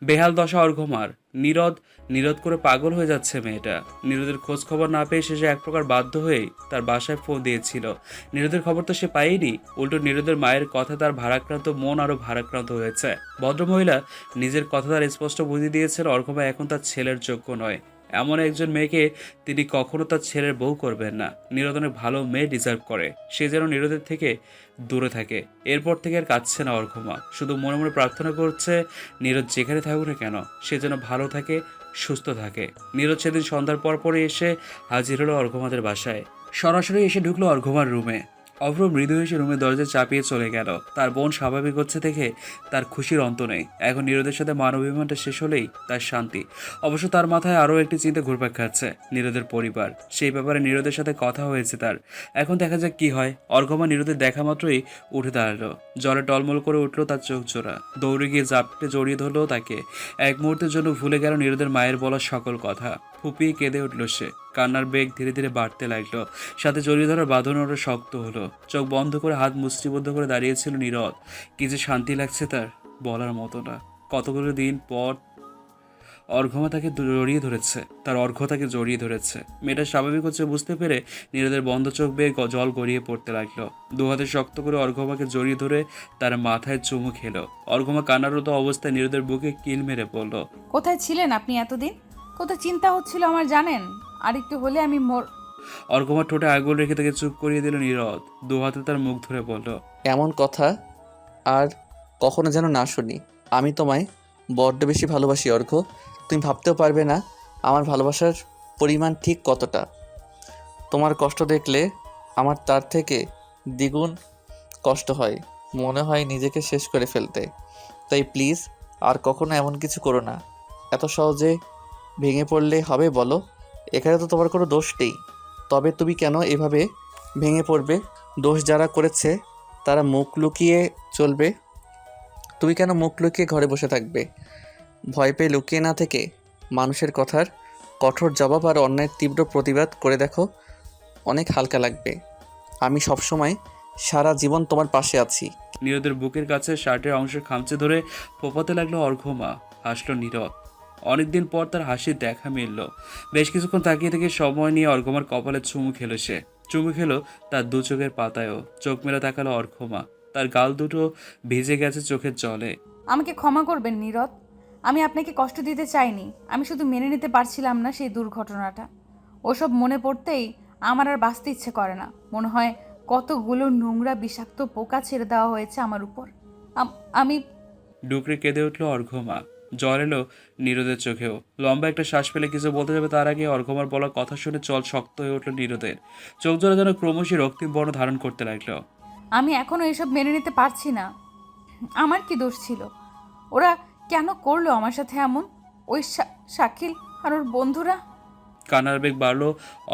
বেহাল দশা অর্ঘমার। নীরদ করে পাগল হয়ে যাচ্ছে মেয়েটা। নীরদের খোঁজ খবর না পেয়ে শেষে এক প্রকার বাধ্য হয়েই তার বাসায় ফোন দিয়েছিল। নীরদের খবর তো সে পায়নি, উল্টো নীরদের মায়ের কথা তার ভারাক্রান্ত মন আরো ভারাক্রান্ত হয়েছে। ভদ্রমহিলা নিজের কথা তার স্পষ্ট বুঝিয়ে দিয়েছেন অর্ঘমা এখন তার ছেলের যোগ্য নয়। এমন একজন মেয়েকে তিনি কখনো তার ছেলের বউ করবেন না। নীরদ অনেক ভালো মেয়ে ডিজার্ভ করে, সে যেন নীরদের থেকে দূরে থাকে। এরপর থেকে আর কাঁদছে না অর্ঘমা, শুধু মনে মনে প্রার্থনা করছে নীরদ যেখানে থাকুক না কেন সে যেন ভালো থাকে, সুস্থ থাকে। নীরদ সেদিন সন্ধ্যার পরপরই এসে হাজির হলো অর্ঘমাদের বাসায়। সরাসরি এসে ঢুকলো অর্ঘমার রুমে। অভ্র মৃদু এসে রুমের দরজা চাপিয়ে চলে গেল। তার বোন স্বাভাবিক হচ্ছে দেখে তার খুশির অন্ত নেই। এখন নীরদের সাথে মানবিমানটা শেষ হলেই তার শান্তি। অবশ্য তার মাথায় আরও একটি চিন্তা ঘুরপাক খাচ্ছে, নীরদের পরিবার। সেই ব্যাপারে নীরদের সাথে কথা হয়েছে তার। এখন দেখা যাক কি হয়। অর্ঘমা নীরদের দেখা মাত্রই উঠে দাঁড়ালো, জলে টলমল করে উঠলো তার চোখ জোড়া। দৌড়ে গিয়ে জাপটে জড়িয়ে ধরলো তাকে। এক মুহূর্তের জন্য ভুলে গেল নীরদের মায়ের বলা সকল কথা। ফুপিয়ে কেঁদে উঠল সে। কান্নার বেগ ধীরে ধীরে বাড়তে লাগলো, সাথে জড়িয়ে ধরার বাঁধন ওরা শক্ত হলো। চোখ বন্ধ করে হাত মুষ্টিবদ্ধ করে দাঁড়িয়েছিল নীরদ। কি যে শান্তি লাগছে তার, বলার মতো না। কতগুলো দিন পর অর্ঘমা তাকে জড়িয়ে ধরেছে, তার অর্ঘ তাকে জড়িয়ে ধরেছে। মেয়েটা স্বাভাবিক হচ্ছে বুঝতে পেরে নীরদের বন্ধ চোখ বেয়ে জল গড়িয়ে পড়তে লাগলো। 2 হাতে শক্ত করে অর্ঘমাকে জড়িয়ে ধরে তার মাথায় চুমু খেলো। অর্ঘমা কান্নারত অবস্থায় নীরদের বুকে কিল মেরে পড়ল। কোথায় ছিলেন আপনি এতদিন? কত চিন্তা হচ্ছিল আমার জানেন? আর একটু হলে আমি অর্ঘমা ঠোঁটে আঙুল রেখে তাকে চুপ করিয়ে দিল নীরদ। 2 হাতে তার মুখ ধরে বলল, এমন কথা আর কখনো যেন না শুনি। আমি তোমায় বড্ড বেশি ভালোবাসি অর্ঘ্য। তুমি ভাবতেও পারবে না আমার ভালোবাসার পরিমাণ ঠিক কতটা। তোমার কষ্ট দেখলে আমার তার থেকে দ্বিগুণ কষ্ট হয়, মনে হয় নিজেকে শেষ করে ফেলতে। তাই প্লিজ আর কখনো এমন কিছু করো না। এত সহজে ভেঙে পড়লে হবে বলো? এখানে তো তোমার কোনো দোষ নেই, তবে তুমি কেন এভাবে ভেঙে পড়বে? দোষ যারা করেছে তারা মুখ লুকিয়ে চলবে, তুমি কেন মুখ লুকিয়ে ঘরে বসে থাকবে? ভয় পেয়ে লুকিয়ে না থেকে মানুষের কথার কঠোর জবাব আর অন্যায়ের তীব্র প্রতিবাদ করে দেখো, অনেক হালকা লাগবে। আমি সবসময় সারা জীবন তোমার পাশে আছি। নীরদের বুকের কাছে শার্টের অংশ খামচে ধরে ফোপাতে লাগলো অর্ঘমা। হাসলো নীরদ। অনেকদিন পর তার হাসির দেখা মিলল। বেশ কিছুক্ষণ তাকিয়ে থেকে সময় নিয়ে অর্ঘমার কপালে চুমু খেলো সে। চুমু খেলো তার 2 চোখের পাতায়ও। চোখ মেলে তাকালো অর্ঘমা, তার গাল দুটো ভিজে গেছে চোখের জলে। আমাকে ক্ষমা করবেন নীরদ, আমি আপনাকে কষ্ট দিতে চাইনি। আমি শুধু মেনে নিতে পারছিলাম না সেই দুর্ঘটনাটা। ওসব মনে পড়তেই আমার আর বাঁচতে ইচ্ছে করে না। মনে হয় কতগুলো নোংরা বিষাক্ত পোকা ছেড়ে দেওয়া হয়েছে আমার উপর। আমি ডুকরে কেঁদে উঠলো অর্ঘমা। জ্বর এলো নীরদের চোখেও। লম্বা একটা শ্বাস ফেলে কিছু বলতে যাবে তার আগে অর্ঘমার বলা কথা শুনে চল শক্ত হয়ে উঠল নীরদের। চোখ জোড়া যেন ক্রমশই রক্তিম বর্ণ ধারণ করতে লাগলো। আমি এখনো এসব মেনে নিতে পারছি না। আমার কি দোষ ছিল? ওরা কেন করলো আমার সাথে এমন? ওই শাকিল আর ওর বন্ধুরা। কান্নার বেগ বাড়লো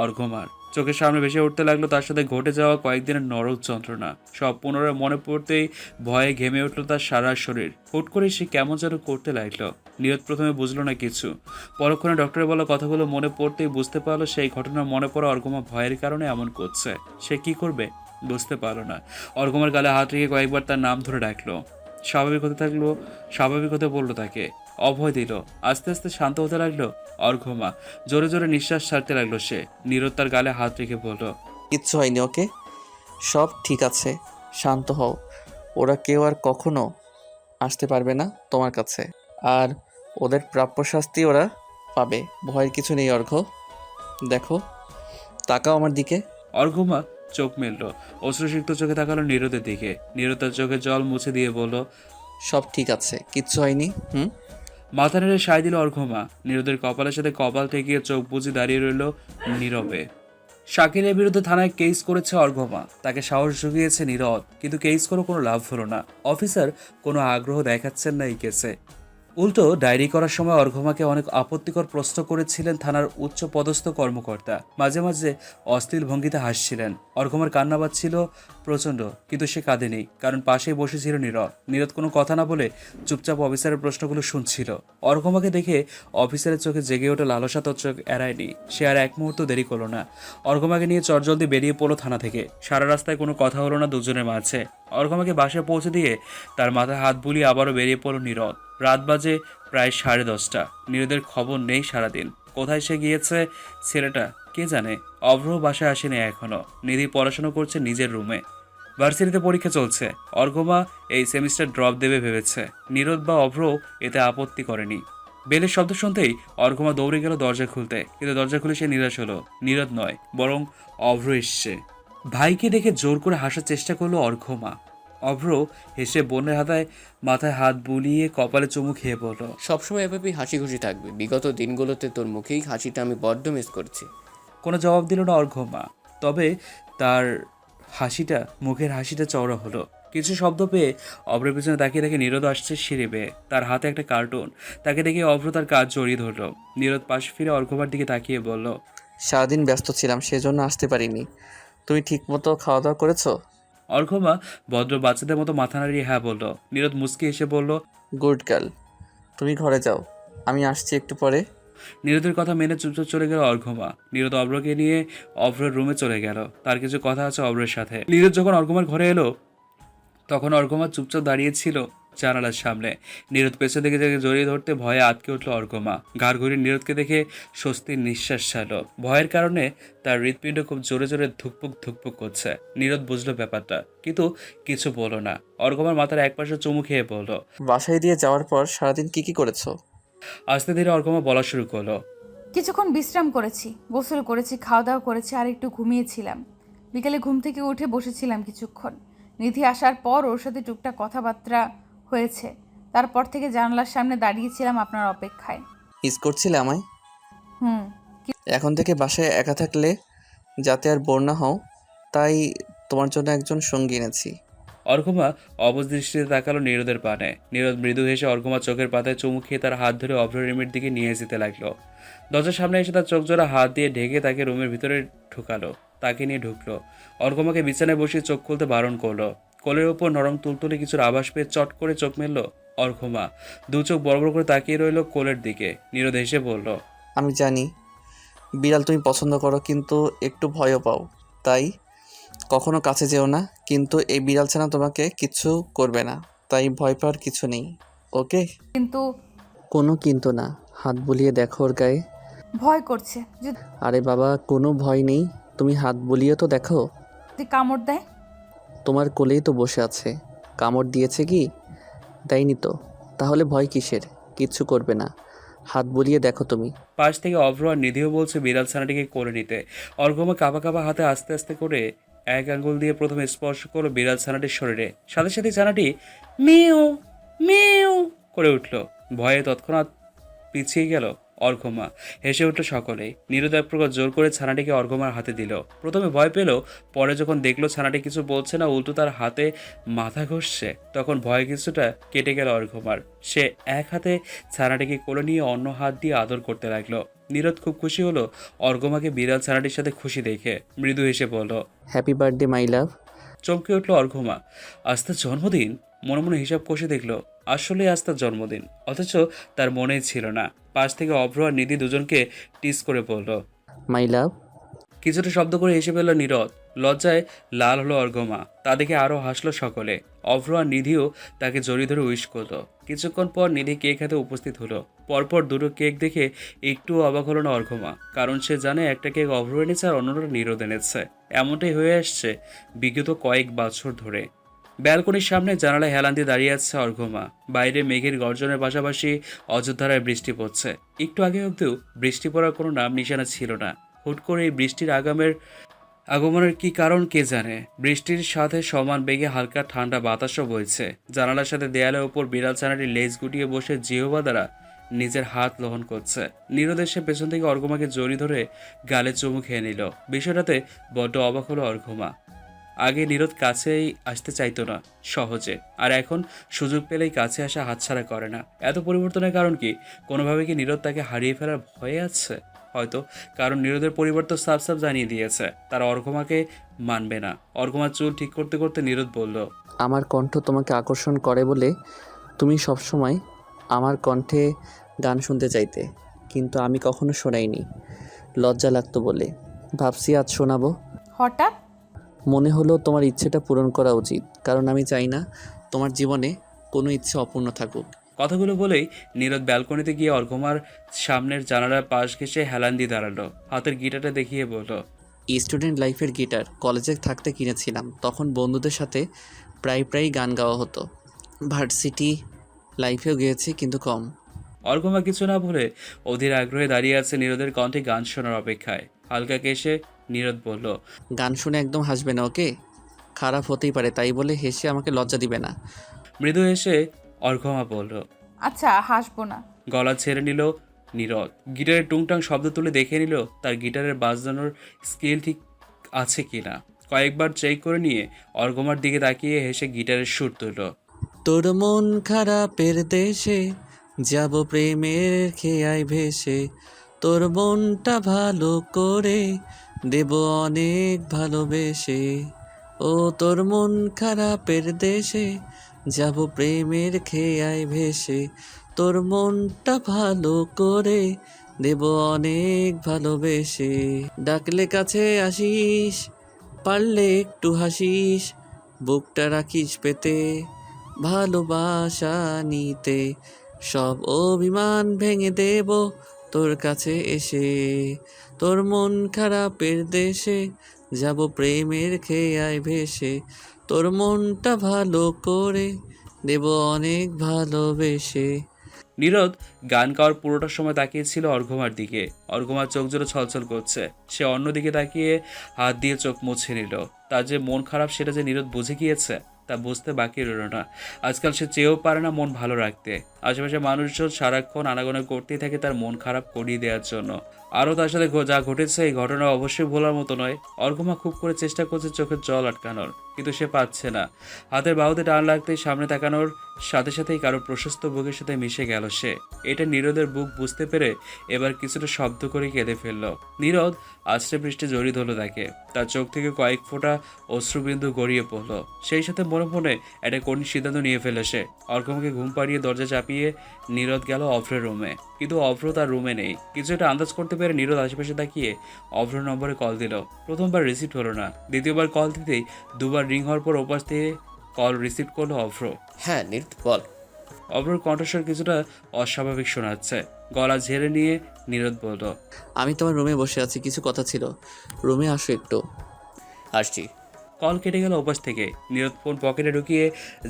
অর্ঘমার। চোখের সামনে ভেসে উঠতে লাগলো তার সাথে ঘটে যাওয়া কয়েকদিনের নরক যন্ত্রণা। সব পুনরায় মনে পড়তেই ভয়ে ঘেমে উঠলো তার সারা শরীর। হুট করে সে কেমন যেন করতে লাগলো। নিয়ত প্রথমে বুঝলো না কিছু, পরক্ষণে ডক্টরের বলা কথাগুলো মনে পড়তেই বুঝতে পারলো সেই ঘটনা মনে পড়া অর্গমা ভয়ের কারণে এমন করছে। সে কি করবে বুঝতে পারলো না। অর্গমার গালে হাত রেখে কয়েকবার তার নাম ধরে ডাকলো। স্বাভাবিক হতে বললো তাকে, অভয় দিল। আস্তে আস্তে শান্ত হতে লাগলো অর্ঘমা। জোরে জোরে নিঃশ্বাস ছাড়তে লাগলো সে। নীরদ তার গালে হাত রেখে বলল, কিচ্ছু হয়নি, ওকে? সব ঠিক আছে, শান্ত হও। ওরা কেউ আর কখনো আসতে পারবে না তোমার কাছে, আর ওদের প্রাপ্য শাস্তি ওরা পাবে। ভয়ের কিছু নেই অর্ঘ। দেখো, তাকাও আমার দিকে। অর্ঘমা চোখ মেলল, অশ্রুসিক্ত চোখে তাকালো নীরদের দিকে। নীরদ তার চোখে জল মুছে দিয়ে বলল, সব ঠিক আছে, কিচ্ছু হয়নি। মাথা নেড়ে সায় দিল অর্ঘমা। নীরদের কপালের সাথে কপাল ঠেকিয়ে চোখ বুজে দাঁড়িয়ে রইল নীরবে। শাকিরের বিরুদ্ধে থানায় কেস করেছে অর্ঘমা, তাকে সাহস জুগিয়েছে নীরদ, কিন্তু কেস করে কোনো লাভ হলো না। অফিসার কোনো আগ্রহ দেখাচ্ছেন না এই কেসে। উল্টো ডায়েরি করার সময় অর্ঘমাকে অনেক আপত্তিকর প্রশ্ন করেছিলেন থানার উচ্চ পদস্থ কর্মকর্তা। মাঝে মাঝে অস্থির ভঙ্গিতে হাসছিলেন। অর্ঘমার কান্না পাচ্ছিল প্রচণ্ড, কিন্তু সে কাঁদেনি, কারণ পাশেই বসেছিল নীরদ। নীরদ কোনো কথা না বলে চুপচাপ অফিসারের প্রশ্নগুলো শুনছিল। অর্ঘমাকে দেখে অফিসারের চোখে জেগে ওঠে লালসা, তো চোখ এড়ায়নি। সে আর এক মুহূর্ত দেরি করলো না, অর্ঘমাকে নিয়ে চটজলদি বেরিয়ে পড়লো থানা থেকে। সারা রাস্তায় কোনো কথা হলো না দুজনের মাঝে। অর্ঘমাকে বাসায় পৌঁছে দিয়ে তার মাথায় হাত বুলিয়ে আবারও বেরিয়ে পড়ল নীরদ। রাত বাজে প্রায় 10:30। নীরদের খবর নেই সারাদিন। কোথায় সে গিয়েছে ছেলেটা কে জানে। অভ্র বাসায় আসেনি এখনো। নিধি পড়াশোনা করছে নিজের রুমে। ভার্সিটিতে পরীক্ষা চলছে। অর্ঘমা এই সেমিস্টার ড্রপ দেবে ভেবেছে। নীরদ বা অভ্র এতে আপত্তি করেনি। বেলের শব্দ শুনতেই অর্ঘমা দৌড়ে গেল দরজা খুলতে, কিন্তু দরজা খুলে সে নিরাশ হলো। নীরদ নয়, বরং অভ্র এসছে। ভাইকে দেখে জোর করে হাসার চেষ্টা করলো অর্ঘমা। অভ্র হেসে বোনের মাথায় হাত বুলিয়ে কপালে চুমু খেয়ে বলল, সবসময় এভাবেই হাসি খুশি থাকবে। বিগত দিনগুলোতে তোর মুখেই হাসিটা আমি বড্ড মিস করছি। কোনো জবাব দিল না অর্ঘমা। তবে তার মুখের হাসিটা চওড়া হলো। কিছু শব্দ পেয়ে অভ্রের পিছনে তাকিয়ে দেখে নীরদ আসছে সিঁড়ি বেয়ে। তার হাতে একটা কার্টুন। তাকে দেখে অভ্র তার কাজ জড়িয়ে ধরল। নীরদ পাশে ফিরে অর্ঘমার দিকে তাকিয়ে বলল, সারাদিন ব্যস্ত ছিলাম, সেজন্য আসতে পারিনি। তুমি ঠিকমতো খাওয়া দাওয়া করেছো? অর্ঘমা ভদ্র বাচ্চাদের মতো মাথা নাড়িয়ে হ্যাঁ বলল। নীরদ মুচকি এসে বলল, গুড গার্ল, তুমি ঘরে যাও, আমি আসছি একটু পরে। নীরদের কথা মেনে চুপচাপ চলে গেল অর্ঘমা। নীরদ অভ্রকে নিয়ে অভ্রের রুমে চলে গেল। তার কিছু কথা আছে অভ্রের সাথে। নীরদ যখন অর্ঘমার ঘরে এলো তখন অর্ঘমা চুপচাপ দাঁড়িয়েছিল জানালার সামনে। নীরদ পেছন থেকে যাকে জড়িয়ে ধরতে ভয়ে আটকে উঠল অর্ঘমা। ঘাড় ঘুরিয়ে নীরদকে দেখে স্বস্তির নিঃশ্বাস ছাড়ল। ভয়ের কারণে তার হৃৎপিণ্ড খুব জোরে জোরে ধুকপুক ধুকপুক করছে। নীরদ বুঝলো ব্যাপারটা, কিন্তু কিছু বলল না। অর্ঘমার মাথার একপাশে চুমু খেয়ে বলল, বাসায় দিয়ে যাওয়ার পর সারাদিন কি করেছো? আস্তে ধীরে অর্ঘমা বলা শুরু করলো, কিছুক্ষণ বিশ্রাম করেছি, গোসল করেছি, খাওয়া দাওয়া করেছি, আর একটু ঘুমিয়েছিলাম। বিকেলে ঘুম থেকে উঠে বসেছিলাম কিছুক্ষণ। নিধি আসার পর ওর সাথে টুকটাক কথাবার্তা হয়েছে। তারপর থেকে জানালার সামনে দাঁড়িয়েছিলাম আপনার অপেক্ষায়। মিস করছিলে আমায়? হুম। এখন থেকে বাসায় একা থাকলে যাতে আর বোর না হও, তাই তোমার জন্য একজন সঙ্গী এনেছি। অর্ঘমা অবুঝ দৃষ্টিতে তাকালো নীরদের পানে। নীরদ মৃদু হেসে অর্ঘমা চোখের পাতায় চুমু খেয়ে তার হাত ধরে অভ্র রুমের দিকে নিয়ে যেতে লাগলো। দরজার সামনে এসে তার চোখ জোড়া হাত দিয়ে ঢেকে তাকে রুমের ভিতরে ঢুকালো। তাকে নিয়ে ঢুকলো। অর্ঘমাকে বিছানায় বসিয়ে চোখ খুলতে বারণ করলো। কোলের ওপর নরম তুলতুলে কিছুর আভাস পেয়ে চট করে চোখ মেলল অর্ঘমা। দু চোখ বড় বড় করে তাকিয়ে রইল কোলের দিকে। নীরদ হেসে বলল, আমি জানি বিড়াল তুমি পছন্দ করো, কিন্তু একটু ভয়ও পাও, তাই কখনো কাছে যেও না। কিন্তু এই বিড়াল ছানা তোমাকে কিচ্ছু করবে না, তাই ভয় পাওয়ার কিছু নেই, ওকে? কিন্তু কোনো কিন্তু না, হাত বুলিয়ে দেখো ওর গায়ে। ভয় করছে আরে বাবা, কোনো ভয় নেই, তুমি হাত বুলিয়ে তো দেখো। যদি কামড় দেয়। তোমার কোলেই তো বসে আছে, কামড় দিয়েছে কি? দেয়নি তো, তাহলে ভয় কিসের? কিচ্ছু করবে না, হাত বুলিয়ে দেখো তুমি। পাশ থেকে অভ্র আর নিধিও বলছে বিড়াল ছানাটিকে কোলে নিতে। অর্ঘমা কাঁপা কাঁপা হাতে আস্তে আস্তে করে এক আঙ্গুল দিয়ে প্রথমে স্পর্শ করলো বিড়াল ছানাটির শরীরে। সাথে সাথে ছানাটি মিউ মিউ করে উঠল। ভয়ে তৎক্ষণাৎ পিছিয়ে গেল অর্ঘমা। হেসে উঠল সকলেই। নীরদ এক প্রকার জোর করে ছানাটিকে অর্ঘমার হাতে দিল। প্রথমে ভয় পেল, পরে যখন দেখলো ছানাটি কিছু বলছে না, উল্টো তার হাতে মাথা ঘষছে, তখন ভয় কিছুটা কেটে গেল অর্ঘমার। সে এক হাতে ছানাটিকে কোলে নিয়ে অন্য হাত দিয়ে আদর করতে লাগলো। নীরদ খুব খুশি হলো অর্ঘমাকে বিড়াল ছানাটির সাথে খুশি দেখে। মৃদু হেসে বলল, হ্যাপি বার্থডে মাই লাভ। চমকে উঠল অর্ঘমা। আজ তার জন্মদিন? মনে মনে হিসাব কষে দেখল আসলে আজ তার জন্মদিন, অথচ তার মনেই ছিল না। পাশ থেকে অভ্র আর নিধি দুজনকে টিস করে বলল। মাই লাভ। কিছুটা শব্দ করে হেসে ফেলল নীরদ। লজ্জায় লাল হলো অর্ঘমা। তা দেখে আরও হাসলো সকলে। অভ্র আর নিধিও তাকে জড়িয়ে ধরে উইশ করলো। কিছুক্ষণ পর নিধি কেক হাতে উপস্থিত হলো। পরপর দুটো কেক দেখে একটুও অবাক হলো না অর্ঘমা, কারণ সে জানে একটা কেক অভ্র এনেছে আর অন্যটা নীরদ এনেছে। এমনটাই হয়ে আসছে বিগত কয়েক বছর ধরে। ব্যালকনির সামনে জানালায় হেলান দিয়ে দাঁড়িয়ে আছে অর্ঘমা। বাইরে মেঘের গর্জনের পাশাপাশি অযোধ্যারায় বৃষ্টি পড়ছে। একটু আগে অবধিও বৃষ্টি পড়ার কোনো নাম নিশানা ছিল না। হুট করে এই বৃষ্টির আগমনের কি কারণ কে জানে। বৃষ্টির সাথে সমান বেগে হালকা ঠান্ডা বাতাসও বইছে। জানালার সাথে দেয়ালের ওপর বিড়াল ছানাটির লেজ গুটিয়ে বসে জিহবা দ্বারা নিজের হাত লহন করছে। নীরদ এসে পেছন থেকে অর্ঘমাকে জড়িয়ে ধরে গালে চুমু খেয়ে নিল। বিষয়টাতে বড্ড অবাক হলো অর্ঘমা। আগে নীরদ কাছেই আসতে চাইতো না সহজে, আর এখন সুযোগ পেলেই কাছে আসা হাতছাড়া করে না। এত পরিবর্তনের কারণ কি? কোনোভাবে কি নীরদ তাকে হারিয়ে ফেলার ভয়ে আছে? হয়তো, কারণ নীরদের পরিবার তো সাফ সাফ জানিয়ে দিয়েছে তারা অর্ঘমাকে মানবে না। অর্ঘমার চুল ঠিক করতে করতে নীরদ বলল, আমার কণ্ঠ তোমাকে আকর্ষণ করে বলে তুমি সবসময় আমার কণ্ঠে গান শুনতে চাইতে, কিন্তু আমি কখনো শোনাইনি, লজ্জা লাগতো বলে। ভাবছি আজ শোনাবো। হঠাৎ? মনে হলো তোমার ইচ্ছেটা পূরণ করা উচিত, কারণ আমি চাই না তোমার জীবনে কোনো ইচ্ছে অপূর্ণ থাকুক। কথাগুলো বলেই নীরদ ব্যালকনিতে গিয়ে অর্ঘমার সামনের জানালার পাশ ঘেঁষে হেলান দিয়ে দাঁড়ালো। হাতের গিটারটা দেখিয়ে বলল, স্টুডেন্ট লাইফের গিটার কলেজে থাকতে কিনেছিলাম, তখন বন্ধুদের সাথে প্রায় গান গাওয়া হতো। ভার্সিটি লাইফেও গেয়েছি, কিন্তু কম। অর্ঘমা কিছু না বলে অধীর আগ্রহে দাঁড়িয়ে আছে নীরদের কণ্ঠে গান শোনার অপেক্ষায়। হালকা কেশে নীরদ বলল, গান শুনে একদম হাসবে না, ওকে? খারাপ হতেই পারে, তাই বলে হেসে আমাকে লজ্জা দিবে না। মৃদু এসে অর্ঘমা বলল। আচ্ছা, হাসবো না। গলা ছেড়ে নিল নীরদ। গিটারের টুংটাং শব্দ তুলে দেখে নিল তার গিটারের বাজানোর স্কেল ঠিক আছে কিনা। কয়েকবার চেক করে নিয়ে অর্ঘমার দিকে তাকিয়ে হেসে গিটারের সুর তুলল। তোর মন খারাপের দেশে যাব প্রেমের খেয়ায় ভেসে, তোর মনটা ভালো করে দেব অনেক ভালোবেসে। ও তোর মন খারাপের দেশে যাব প্রেমের খেয়ায় ভেসে, তোর মনটা ভালো করে দেব অনেক ভালোবেসে। ডাকলে কাছে আসিস, পারলে একটু হাসিস, বুকটা রাখিস পেতে, ভালোবাসা নিতে, সব অভিমান ভেঙে দেব তোর কাছে এসে। তোর মন খারাপের দেশে যাব প্রেমের খেয়ায় ভেসে, তোর মনটা ভালো করে দেব অনেক ভালোবেসে। নীরদ গান গাওয়ার পুরোটা সময় তাকিয়েছিল অর্ঘমার দিকে। অর্ঘমার চোখ জোরে ছলছল করছে। সে অন্যদিকে তাকিয়ে হাত দিয়ে চোখ মুছে নিল। তার যে মন খারাপ সেটা যে নীরদ বুঝে গিয়েছে তা বুঝতে বাকি রইল না। আজকাল সে চেয়েও পারে না মন ভালো রাখতে। আশেপাশে মানুষজন সারাক্ষণ আনাগোনা করতেই থাকে তার মন খারাপ করিয়ে দেওয়ার জন্য। আরও তার সাথে যা ঘটেছে এই ঘটনা অবশ্যই ভোলার মতো নয়। অর্ঘমা খুব করে চেষ্টা করছে চোখের জল আটকানোর, কিন্তু সে পাচ্ছে না। হাতের বাহুতে টান লাগতেই সামনে তাকানোর সাথে সাথেই কারো প্রশস্ত বুকের সাথে মিশে গেল সে। এটা নীরদের বুক বুঝতে পেরে এবার কিছুটা শব্দ করে কেঁদে ফেলল। নীরদ আছড়ে পৃষ্ঠে জড়িয়ে ধরল তাকে। তার চোখ থেকে কয়েক ফোঁটা অশ্রুবিন্দু গড়িয়ে পড়ল। সেই সাথে মনে মনে একটা কঠিন সিদ্ধান্ত নিয়ে ফেলে সে। অর্ঘমাকে ঘুম পাড়িয়ে দরজা চাপিয়ে নীরদ গেল অভ্রের রুমে, কিন্তু অভ্র তার রুমে নেই। কিছু একটা আন্দাজ করতে পেরে নীরদ আশেপাশে তাকিয়ে অভ্র নম্বরে কল দিল। প্রথমবার রিসিভ হলো না। দ্বিতীয়বার কল দিতেই দুবার রিং হওয়ার পর ওপাশ থেকে কল রিসিভ করলো অভ্র। হ্যাঁ নীরদ, বল। অভ্রর কণ্ঠস্বর কিছুটা অস্বাভাবিক শোনাচ্ছে। গলা ঝেড়ে নিয়ে নীরদ বলল, আমি তোমার রুমে বসে আছি, কিছু কথা ছিল, রুমে আসো একটু। আসছি। কল কেটে গেল ওপাশ থেকে। নীরদ ফোন পকেটে ঢুকিয়ে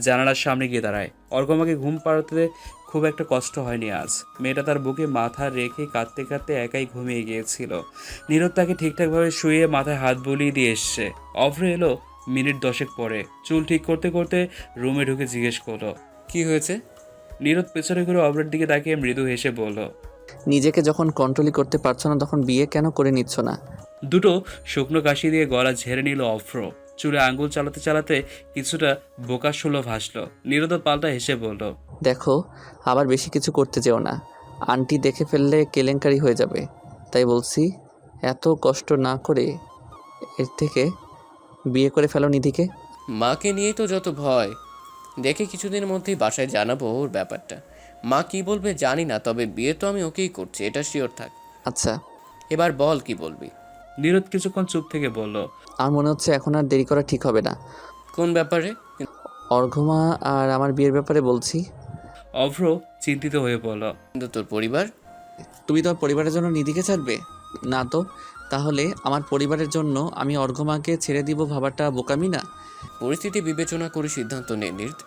জানালার সামনে গিয়ে দাঁড়ায়। অর্ঘমাকে ঘুম পাড়াতে খুব একটা কষ্ট হয়নি আজ। মেয়েটা তার বুকে মাথা রেখে কাঁদতে কাঁদতে একাই ঘুমিয়ে গিয়েছিল। নীরদ তাকে ঠিকঠাকভাবে শুয়ে মাথায় হাত বুলিয়ে দিয়ে এসছে। অভ্র এলো মিনিট 10 পরে। চুল ঠিক করতে করতে রুমে ঢুকে জিজ্ঞেস করলো, কি হয়েছে? নীরদ পেছনে ঘুরে অভ্রের দিকে তাকিয়ে মৃদু হেসে বলল, নিজেকে যখন কন্ট্রোলই করতে পারছো না তখন বিয়ে কেন করে নিচ্ছ না? দুটো শুকনো কাশি দিয়ে গলা ঝেড়ে নিল অভ্র। চুলে আঙ্গুল চালাতে চালাতে কিছুটা বোকাসুলভ হাসলো। নীরদ পাল্টা হেসে বলল, দেখো, আবার বেশি কিছু করতে যেও না, আন্টি দেখে ফেললে কেলেঙ্কারি হয়ে যাবে। তাই বলছি, এত কষ্ট না করে এর থেকে বিয়ে করে ফেলো নিধিকে। মাকে নিয়েই তো যত ভয়। দেখে কিছুদিনের মধ্যেই বাসায় জানাবো ওর ব্যাপারটা। মা কি বলবে জানি না, তবে বিয়ে তো আমি ওকেই করছি, এটা শিওর থাক। আচ্ছা, এবার বল কি বলবি। নীরদ কিছুক্ষণ চুপ থেকে বলল, আমার মনে হচ্ছে এখন আর দেরি করা ঠিক হবে না। কোন ব্যাপারে? অর্ঘমা আর আমার বিয়ের ব্যাপারে বলছি। অভ্র চিন্তিত হয়ে বলল, কিন্তু তোর পরিবার? তুমি তোমার পরিবারের জন্য নিধিকে ছাড়বে না তো? তাহলে আমার পরিবারের জন্য আমি অর্ঘমাকে ছেড়ে দিব ভাবাটা বোকামি না? পরিস্থিতি বিবেচনা করে সিদ্ধান্ত নে নীরদ।